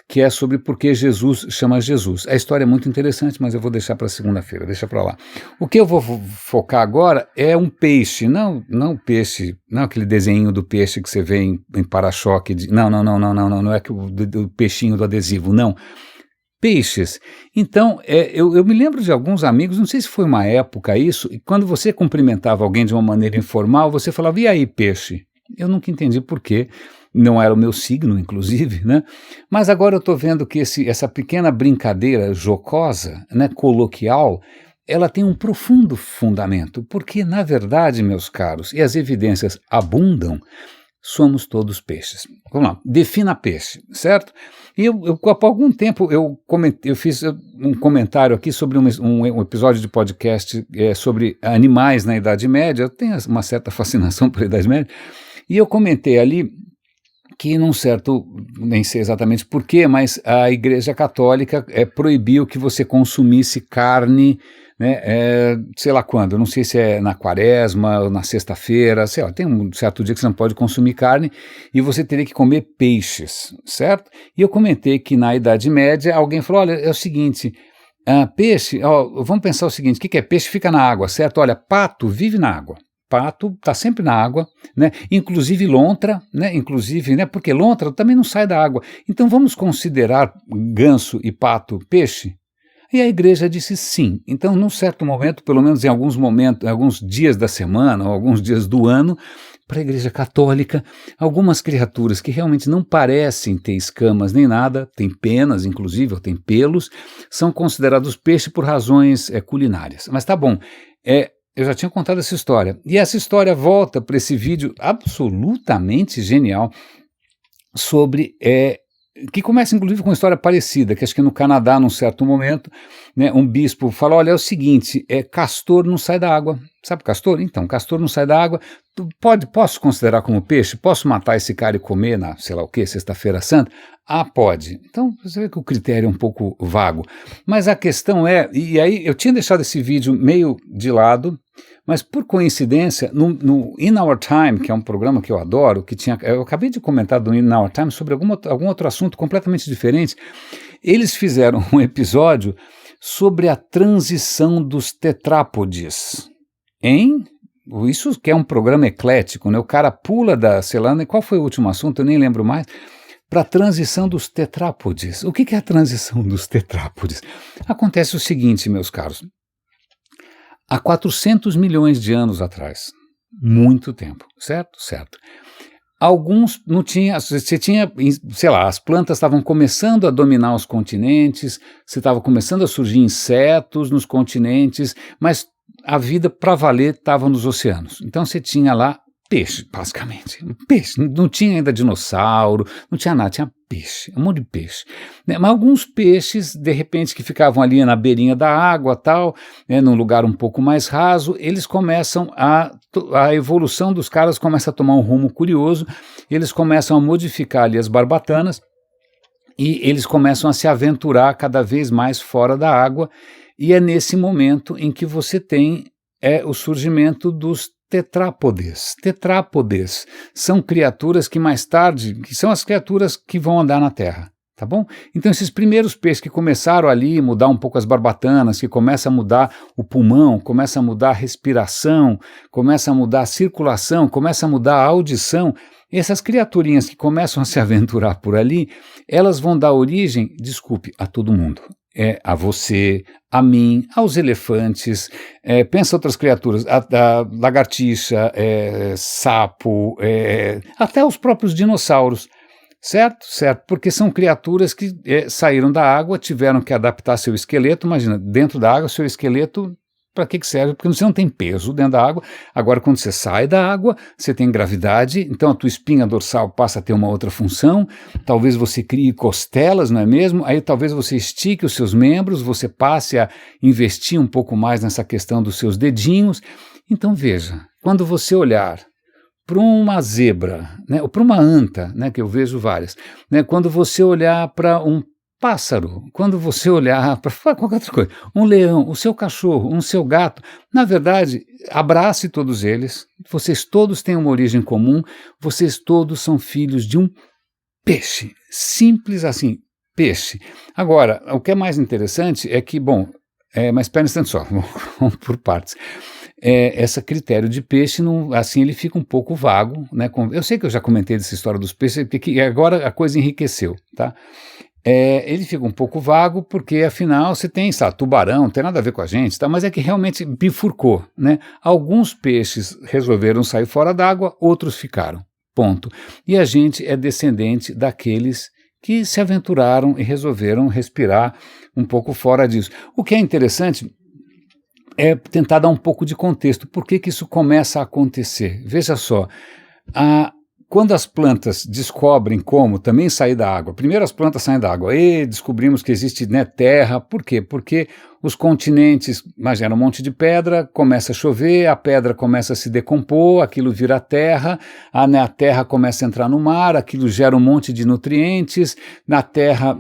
que é sobre por que Jesus chama Jesus. A história é muito interessante, mas eu vou deixar para segunda-feira, deixa para lá. O que eu vou focar agora é um peixe, não peixe, não aquele desenho do peixe que você vê em para-choque, não é do peixinho do adesivo, não. Peixes. Então, eu me lembro de alguns amigos, não sei se foi uma época isso, e quando você cumprimentava alguém de uma maneira informal, você falava, e aí, peixe? Eu nunca entendi por quê. Não era o meu signo, inclusive, né? Mas agora eu estou vendo que essa pequena brincadeira jocosa, né, coloquial, ela tem um profundo fundamento, porque, na verdade, meus caros, e as evidências abundam, somos todos peixes. Vamos lá, defina peixe, certo? E há algum tempo eu fiz um comentário aqui sobre um episódio de podcast sobre animais na Idade Média. Eu tenho uma certa fascinação pela Idade Média, e eu comentei ali que num certo, nem sei exatamente porquê, mas a Igreja Católica proibiu que você consumisse carne, né, sei lá quando, não sei se é na quaresma ou na sexta-feira, sei lá, tem um certo dia que você não pode consumir carne e você teria que comer peixes, certo? E eu comentei que na Idade Média alguém falou, olha, é o seguinte, peixe, vamos pensar o seguinte, o que é peixe? Fica na água, certo? Olha, pato vive na água. Pato está sempre na água, né? Inclusive lontra, né? Inclusive, né? Porque lontra também não sai da água. Então vamos considerar ganso e pato peixe? E a igreja disse sim. Então, num certo momento, pelo menos em alguns momentos, alguns dias da semana, ou alguns dias do ano, para a igreja católica, algumas criaturas que realmente não parecem ter escamas nem nada, têm penas, inclusive, ou têm pelos, são considerados peixe por razões culinárias. Mas tá bom. Eu já tinha contado essa história. E essa história volta para esse vídeo absolutamente genial sobre... que começa, inclusive, com uma história parecida, que acho que no Canadá, num certo momento, né, um bispo fala, olha, é o seguinte, castor não sai da água. Sabe castor? Então, castor não sai da água. Posso considerar como peixe? Posso matar esse cara e comer na, sei lá o quê, sexta-feira santa? Pode. Então, você vê que o critério é um pouco vago. Mas a questão e aí eu tinha deixado esse vídeo meio de lado, mas por coincidência, no In Our Time, que é um programa que eu adoro, eu acabei de comentar do In Our Time sobre algum outro assunto completamente diferente, eles fizeram um episódio sobre a transição dos tetrápodes isso que é um programa eclético, né? O cara pula sei lá, qual foi o último assunto, eu nem lembro mais, para a transição dos tetrápodes. O que é a transição dos tetrápodes? Acontece o seguinte, meus caros, há 400 milhões de anos atrás, muito tempo, certo? Certo. Alguns não tinha, você tinha, sei lá, as plantas estavam começando a dominar os continentes, você estava começando a surgir insetos nos continentes, mas a vida para valer estava nos oceanos. Então você tinha lá peixe, basicamente. Peixe, não tinha ainda dinossauro, não tinha nada, tinha peixe, um monte de peixe. Né? Mas alguns peixes, de repente, que ficavam ali na beirinha da água, tal, né, num lugar um pouco mais raso, eles começam a evolução dos caras começa a tomar um rumo curioso, eles começam a modificar ali as barbatanas e eles começam a se aventurar cada vez mais fora da água, e é nesse momento em que você tem o surgimento dos tetrápodes. Tetrápodes são criaturas que mais tarde, que são as criaturas que vão andar na Terra, tá bom? Então esses primeiros peixes que começaram ali a mudar um pouco as barbatanas, que começa a mudar o pulmão, começa a mudar a respiração, começa a mudar a circulação, começa a mudar a audição, essas criaturinhas que começam a se aventurar por ali, elas vão dar origem, desculpe, a todo mundo. A você, a mim, aos elefantes, pensa outras criaturas, a lagartixa, sapo, até os próprios dinossauros, certo? Certo, porque são criaturas que saíram da água, tiveram que adaptar seu esqueleto, imagina, dentro da água, seu esqueleto, para que serve? Porque você não tem peso dentro da água. Agora, quando você sai da água, você tem gravidade, então a tua espinha dorsal passa a ter uma outra função, talvez você crie costelas, não é mesmo? Aí talvez você estique os seus membros, você passe a investir um pouco mais nessa questão dos seus dedinhos. Então veja, quando você olhar para uma zebra, né, ou para uma anta, né, que eu vejo várias, né, quando você olhar para um pássaro, quando você olhar para qualquer outra coisa, um leão, o seu cachorro, um seu gato, na verdade, abrace todos eles, vocês todos têm uma origem comum, vocês todos são filhos de um peixe, simples assim, peixe. Agora, o que é mais interessante é que, bom, mas espera um instante só, vamos por partes. Esse critério de peixe, assim, ele fica um pouco vago, né? Eu sei que eu já comentei dessa história dos peixes, porque agora a coisa enriqueceu, tá? Ele fica um pouco vago porque, afinal, você tem, sabe, tubarão, não tem nada a ver com a gente, tá? Mas é que realmente bifurcou, né? Alguns peixes resolveram sair fora d'água, outros ficaram, ponto. E a gente é descendente daqueles que se aventuraram e resolveram respirar um pouco fora disso. O que é interessante é tentar dar um pouco de contexto. Por que isso começa a acontecer? Veja só, quando as plantas descobrem como também sair da água, primeiro as plantas saem da água, e descobrimos que existe, né, terra, por quê? Porque os continentes, imagina um monte de pedra, começa a chover, a pedra começa a se decompor, aquilo vira terra, a terra começa a entrar no mar, aquilo gera um monte de nutrientes, na terra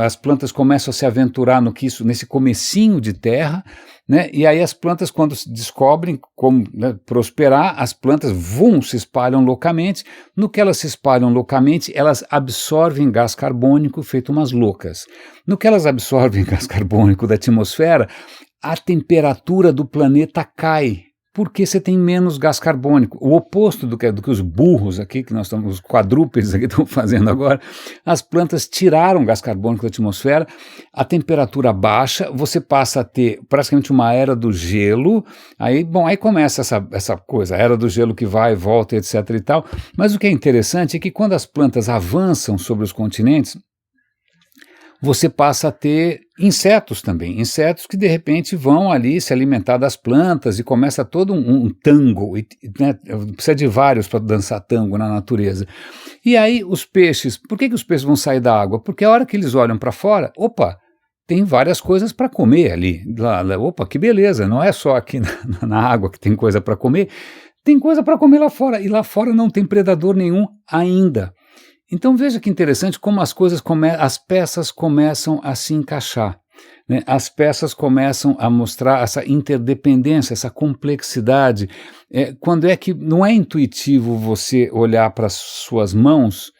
as plantas começam a se aventurar nesse comecinho de terra, né? E aí as plantas, quando descobrem como prosperar, as plantas se espalham loucamente. No que elas se espalham loucamente, elas absorvem gás carbônico feito umas loucas. No que elas absorvem gás carbônico da atmosfera, a temperatura do planeta cai, porque você tem menos gás carbônico. O oposto do que os burros aqui, que nós estamos, os quadrúpedes aqui estão fazendo agora, as plantas tiraram gás carbônico da atmosfera, a temperatura baixa, você passa a ter praticamente uma era do gelo, aí começa essa coisa, a era do gelo que vai e volta, etc. e tal, mas o que é interessante é que quando as plantas avançam sobre os continentes, você passa a ter insetos também, insetos que de repente vão ali se alimentar das plantas e começa todo um tango, né? Precisa de vários para dançar tango na natureza. E aí os peixes, por que os peixes vão sair da água? Porque a hora que eles olham para fora, tem várias coisas para comer ali, que beleza, não é só aqui na água que tem coisa para comer, tem coisa para comer lá fora, e lá fora não tem predador nenhum ainda. Então veja que interessante como as peças começam a se encaixar, né? As peças começam a mostrar essa interdependência, essa complexidade. Quando é que não é intuitivo você olhar para as suas mãos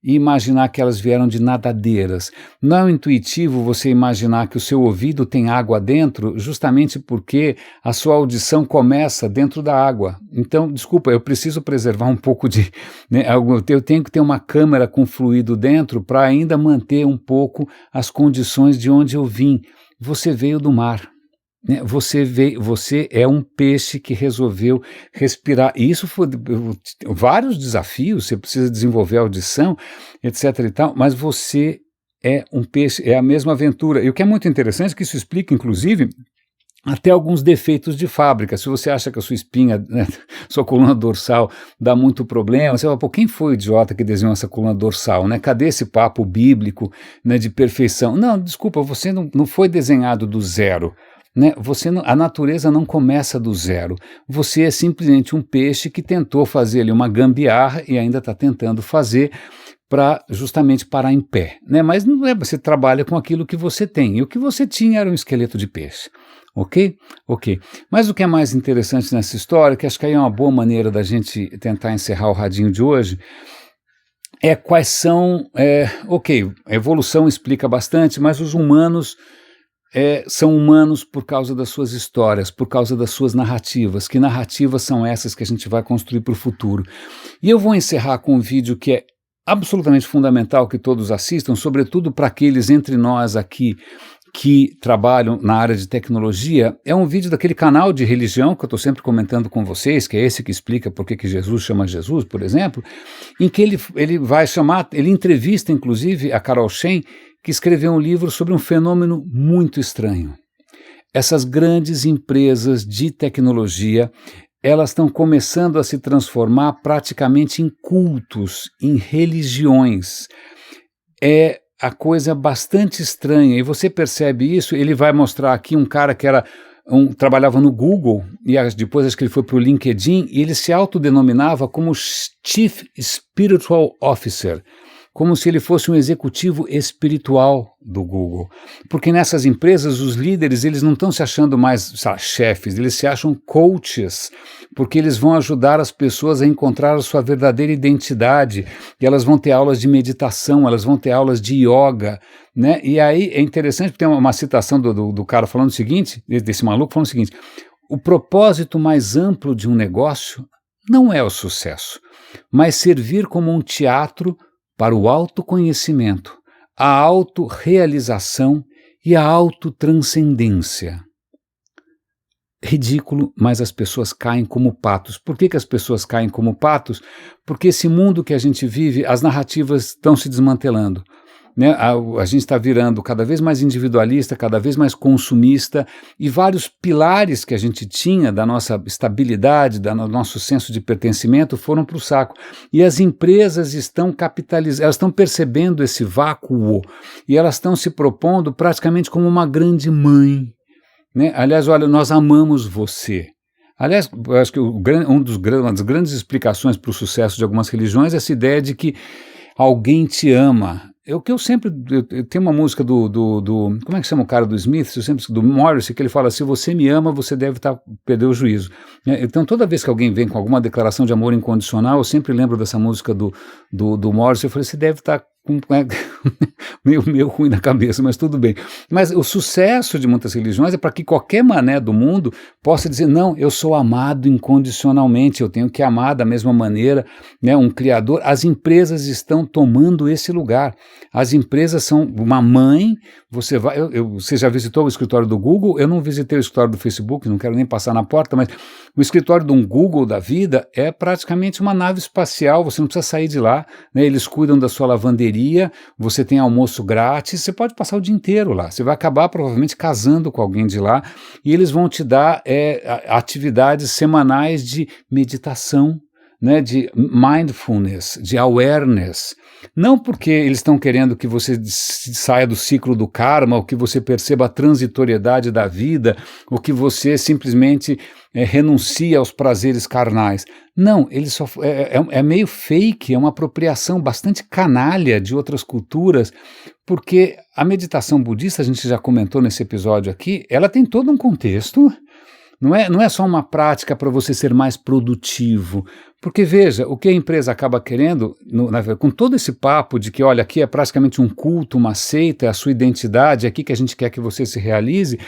e imaginar que elas vieram de nadadeiras. Não é intuitivo você imaginar que o seu ouvido tem água dentro, justamente porque a sua audição começa dentro da água. Então, desculpa, eu preciso preservar um pouco de... né, eu tenho que ter uma câmara com fluido dentro para ainda manter um pouco as condições de onde eu vim. Você veio do mar. Você é um peixe que resolveu respirar. E isso foi vários desafios, você precisa desenvolver a audição, etc. e tal, mas você é um peixe, é a mesma aventura. E o que é muito interessante é que isso explica, inclusive, até alguns defeitos de fábrica. Se você acha que a sua espinha, né, sua coluna dorsal dá muito problema, você fala, quem foi o idiota que desenhou essa coluna dorsal, né? Cadê esse papo bíblico, né, de perfeição? Não, desculpa, você não foi desenhado do zero. Né? A natureza não começa do zero, você é simplesmente um peixe que tentou fazer ali uma gambiarra e ainda está tentando fazer para justamente parar em pé, né? Mas não é, você trabalha com aquilo que você tem, e o que você tinha era um esqueleto de peixe, ok? Mas o que é mais interessante nessa história, que acho que aí é uma boa maneira da gente tentar encerrar o radinho de hoje, é quais são, a evolução explica bastante, mas os humanos são humanos por causa das suas histórias, por causa das suas narrativas. Que narrativas são essas que a gente vai construir para o futuro? E eu vou encerrar com um vídeo que é absolutamente fundamental que todos assistam, sobretudo para aqueles entre nós aqui que trabalham na área de tecnologia. É um vídeo daquele canal de religião que eu estou sempre comentando com vocês, que é esse que explica por que Jesus chama Jesus, por exemplo, em que ele entrevista inclusive a Carol Shen, que escreveu um livro sobre um fenômeno muito estranho. Essas grandes empresas de tecnologia, elas estão começando a se transformar praticamente em cultos, em religiões. É a coisa bastante estranha, e você percebe isso. Ele vai mostrar aqui um cara que trabalhava no Google, e depois acho que ele foi para o LinkedIn, e ele se autodenominava como Chief Spiritual Officer, como se ele fosse um executivo espiritual do Google. Porque nessas empresas, os líderes, eles não estão se achando mais chefes, eles se acham coaches, porque eles vão ajudar as pessoas a encontrar a sua verdadeira identidade, e elas vão ter aulas de meditação, elas vão ter aulas de yoga, né? E aí é interessante, porque tem uma citação do cara falando o seguinte, desse maluco falando o seguinte: o propósito mais amplo de um negócio não é o sucesso, mas servir como um teatro para o autoconhecimento, a autorrealização e a autotranscendência. Ridículo, mas as pessoas caem como patos. Por que as pessoas caem como patos? Porque esse mundo que a gente vive, as narrativas estão se desmantelando. Né? A gente está virando cada vez mais individualista, cada vez mais consumista, e vários pilares que a gente tinha da nossa estabilidade, do nosso senso de pertencimento foram para o saco. E as empresas estão capitalizando, elas estão percebendo esse vácuo, e elas estão se propondo praticamente como uma grande mãe, né? Aliás, olha, nós amamos você. Aliás, eu acho que uma das grandes explicações para o sucesso de algumas religiões é essa ideia de que alguém te ama. O que eu sempre. Eu tenho uma música como é que chama o cara do Smith? Eu sempre, do Morrissey, que ele fala: se você me ama, você deve perder o juízo. Então, toda vez que alguém vem com alguma declaração de amor incondicional, eu sempre lembro dessa música do Morrissey. Eu falei: você deve estar meio ruim na cabeça, mas tudo bem. Mas o sucesso de muitas religiões é para que qualquer mané do mundo possa dizer: não, eu sou amado incondicionalmente, eu tenho que amar da mesma maneira, né, um criador. As empresas estão tomando esse lugar. As empresas são uma mãe. Você já visitou o escritório do Google? Eu não visitei o escritório do Facebook, não quero nem passar na porta, mas o escritório de um Google da vida é praticamente uma nave espacial, você não precisa sair de lá, né? Eles cuidam da sua lavanderia, você tem almoço grátis, você pode passar o dia inteiro lá, você vai acabar provavelmente casando com alguém de lá, e eles vão te dar atividades semanais de meditação, né, de mindfulness, de awareness. Não porque eles estão querendo que você saia do ciclo do karma, ou que você perceba a transitoriedade da vida, ou que você simplesmente renuncie aos prazeres carnais. Não, eles é meio fake, é uma apropriação bastante canalha de outras culturas, porque a meditação budista, a gente já comentou nesse episódio aqui, ela tem todo um contexto. Não é só uma prática para você ser mais produtivo, porque veja, o que a empresa acaba querendo, com todo esse papo de que, olha, aqui é praticamente um culto, uma seita, é a sua identidade, é aqui que a gente quer que você se realize,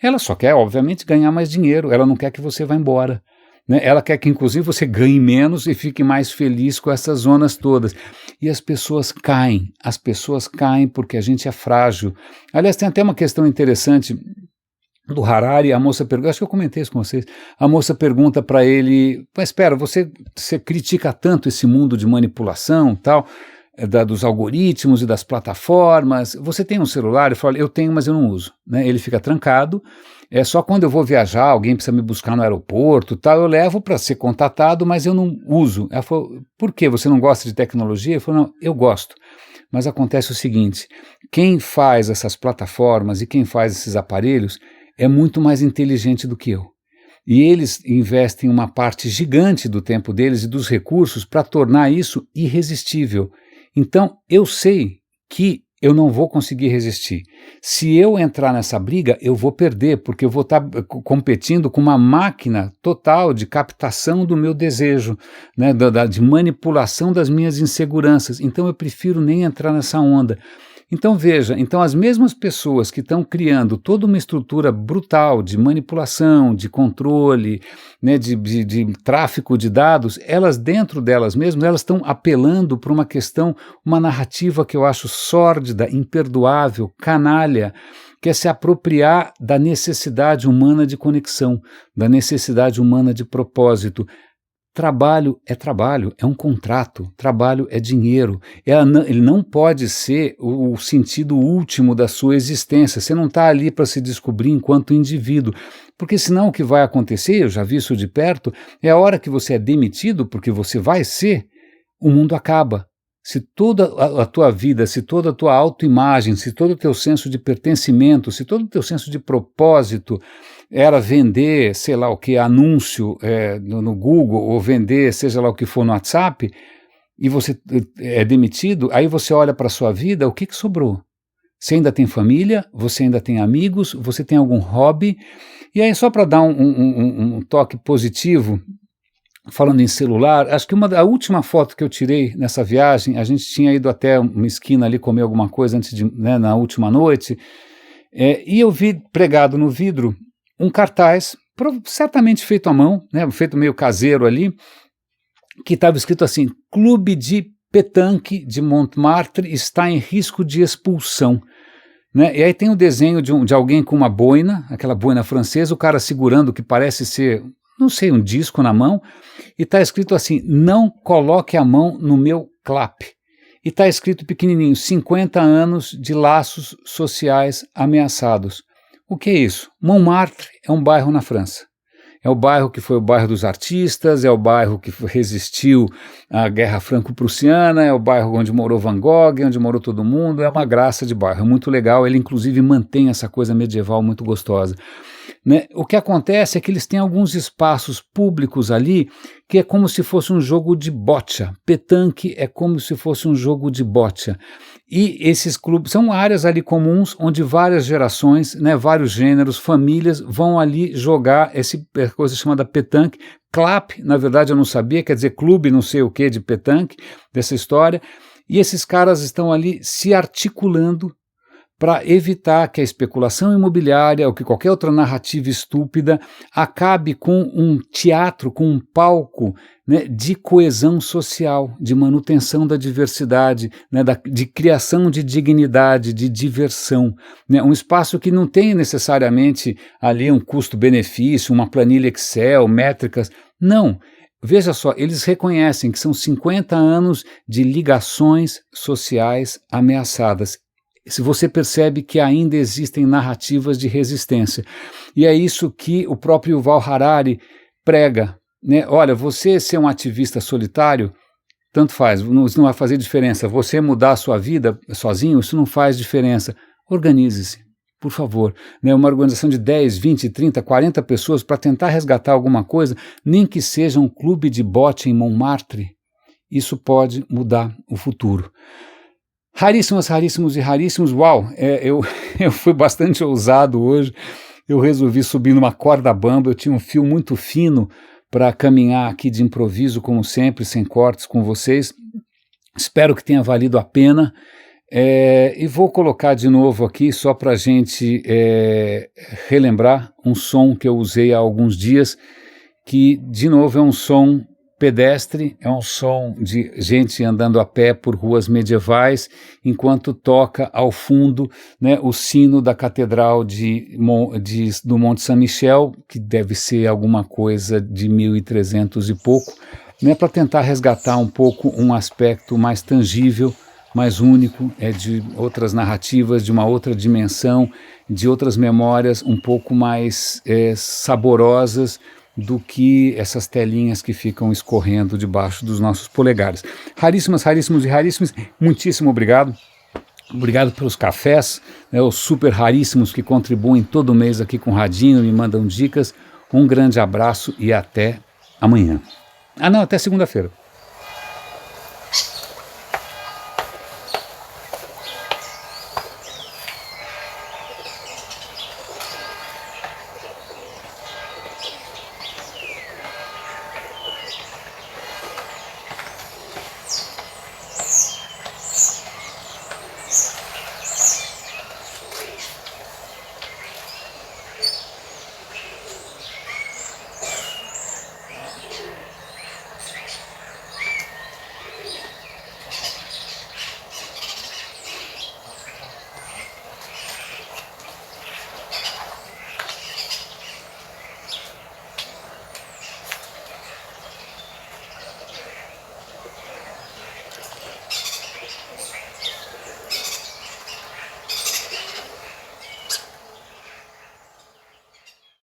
ela só quer, obviamente, ganhar mais dinheiro, ela não quer que você vá embora, né? Ela quer que, inclusive, você ganhe menos e fique mais feliz com essas zonas todas. E as pessoas caem porque a gente é frágil. Aliás, tem até uma questão interessante do Harari. A moça pergunta, acho que eu comentei isso com vocês, a moça pergunta para ele: mas espera, você critica tanto esse mundo de manipulação tal, dos algoritmos e das plataformas, você tem um celular? Ele fala: eu tenho, mas eu não uso, né? Ele fica trancado, é só quando eu vou viajar, alguém precisa me buscar no aeroporto tal, eu levo para ser contatado, mas eu não uso. Ela falou: por quê? Você não gosta de tecnologia? Ele falou: não, eu gosto. Mas acontece o seguinte, quem faz essas plataformas e quem faz esses aparelhos é muito mais inteligente do que eu. E eles investem uma parte gigante do tempo deles e dos recursos para tornar isso irresistível. Então, eu sei que eu não vou conseguir resistir. Se eu entrar nessa briga, eu vou perder, porque eu vou estar competindo com uma máquina total de captação do meu desejo, né, de manipulação das minhas inseguranças. Então, eu prefiro nem entrar nessa onda. Então veja, as mesmas pessoas que estão criando toda uma estrutura brutal de manipulação, de controle, né, de tráfico de dados, elas dentro delas mesmas, elas estão apelando para uma questão, uma narrativa que eu acho sórdida, imperdoável, canalha, que é se apropriar da necessidade humana de conexão, da necessidade humana de propósito. Trabalho, é um contrato, trabalho é dinheiro, ele não pode ser o sentido último da sua existência, você não está ali para se descobrir enquanto indivíduo, porque senão o que vai acontecer, eu já vi isso de perto, é a hora que você é demitido, porque você vai ser, o mundo acaba. Se toda a tua vida, se toda a tua autoimagem, se todo o teu senso de pertencimento, se todo o teu senso de propósito era vender, sei lá o que, anúncio no Google, ou vender seja lá o que for no WhatsApp, e você é demitido, aí você olha para a sua vida, o que sobrou? Você ainda tem família, você ainda tem amigos, você tem algum hobby? E aí, só para dar um toque positivo, falando em celular, acho que a última foto que eu tirei nessa viagem, a gente tinha ido até uma esquina ali comer alguma coisa antes na última noite, e eu vi pregado no vidro um cartaz, certamente feito à mão, né, feito meio caseiro ali, que estava escrito assim: Clube de Petanque de Montmartre está em risco de expulsão. Né? E aí tem o desenho de alguém com uma boina, aquela boina francesa, o cara segurando o que parece ser, não sei, um disco na mão, e está escrito assim: não coloque a mão no meu clap. E está escrito pequenininho: 50 anos de laços sociais ameaçados. O que é isso? Montmartre é um bairro na França. É o bairro que foi o bairro dos artistas, é o bairro que resistiu à Guerra Franco-Prussiana, é o bairro onde morou Van Gogh, onde morou todo mundo, é uma graça de bairro, é muito legal, ele inclusive mantém essa coisa medieval muito gostosa. né? O que acontece é que eles têm alguns espaços públicos ali que é como se fosse um jogo de bocha. Petanque é como se fosse um jogo de bocha. E esses clubes são áreas ali comuns onde várias gerações, né, vários gêneros, famílias vão ali jogar essa coisa chamada petanque. Clap, na verdade eu não sabia, quer dizer clube não sei o que de petanque, dessa história. E esses caras estão ali se articulando para evitar que a especulação imobiliária ou que qualquer outra narrativa estúpida acabe com um teatro, com um palco, né, de coesão social, de manutenção da diversidade, né, de criação de dignidade, de diversão. Né, um espaço que não tem necessariamente ali um custo-benefício, uma planilha Excel, métricas. Não. Veja só, eles reconhecem que são 50 anos de ligações sociais ameaçadas. Se você percebe que ainda existem narrativas de resistência. E é isso que o próprio Yuval Harari prega, né? Olha, você ser um ativista solitário, tanto faz, isso não vai fazer diferença. Você mudar a sua vida sozinho, isso não faz diferença. Organize-se, por favor. Né? Uma organização de 10, 20, 30, 40 pessoas para tentar resgatar alguma coisa, nem que seja um clube de bote em Montmartre, isso pode mudar o futuro. Raríssimas, raríssimos e raríssimos. Uau, eu fui bastante ousado hoje, eu resolvi subir numa corda bamba, eu tinha um fio muito fino para caminhar aqui de improviso, como sempre, sem cortes com vocês. Espero que tenha valido a pena, e vou colocar de novo aqui, só para a gente relembrar, um som que eu usei há alguns dias, que, de novo, é um som pedestre, é um som de gente andando a pé por ruas medievais, enquanto toca ao fundo, né, o sino da Catedral do Monte Saint-Michel, que deve ser alguma coisa de 1300 e pouco, né, para tentar resgatar um pouco um aspecto mais tangível, mais único, de outras narrativas, de uma outra dimensão, de outras memórias um pouco mais saborosas, do que essas telinhas que ficam escorrendo debaixo dos nossos polegares. Raríssimas, raríssimos e raríssimos, muitíssimo obrigado. Obrigado pelos cafés, né, os super raríssimos que contribuem todo mês aqui com o Radinho, me mandam dicas. Um grande abraço e até amanhã. Até segunda-feira.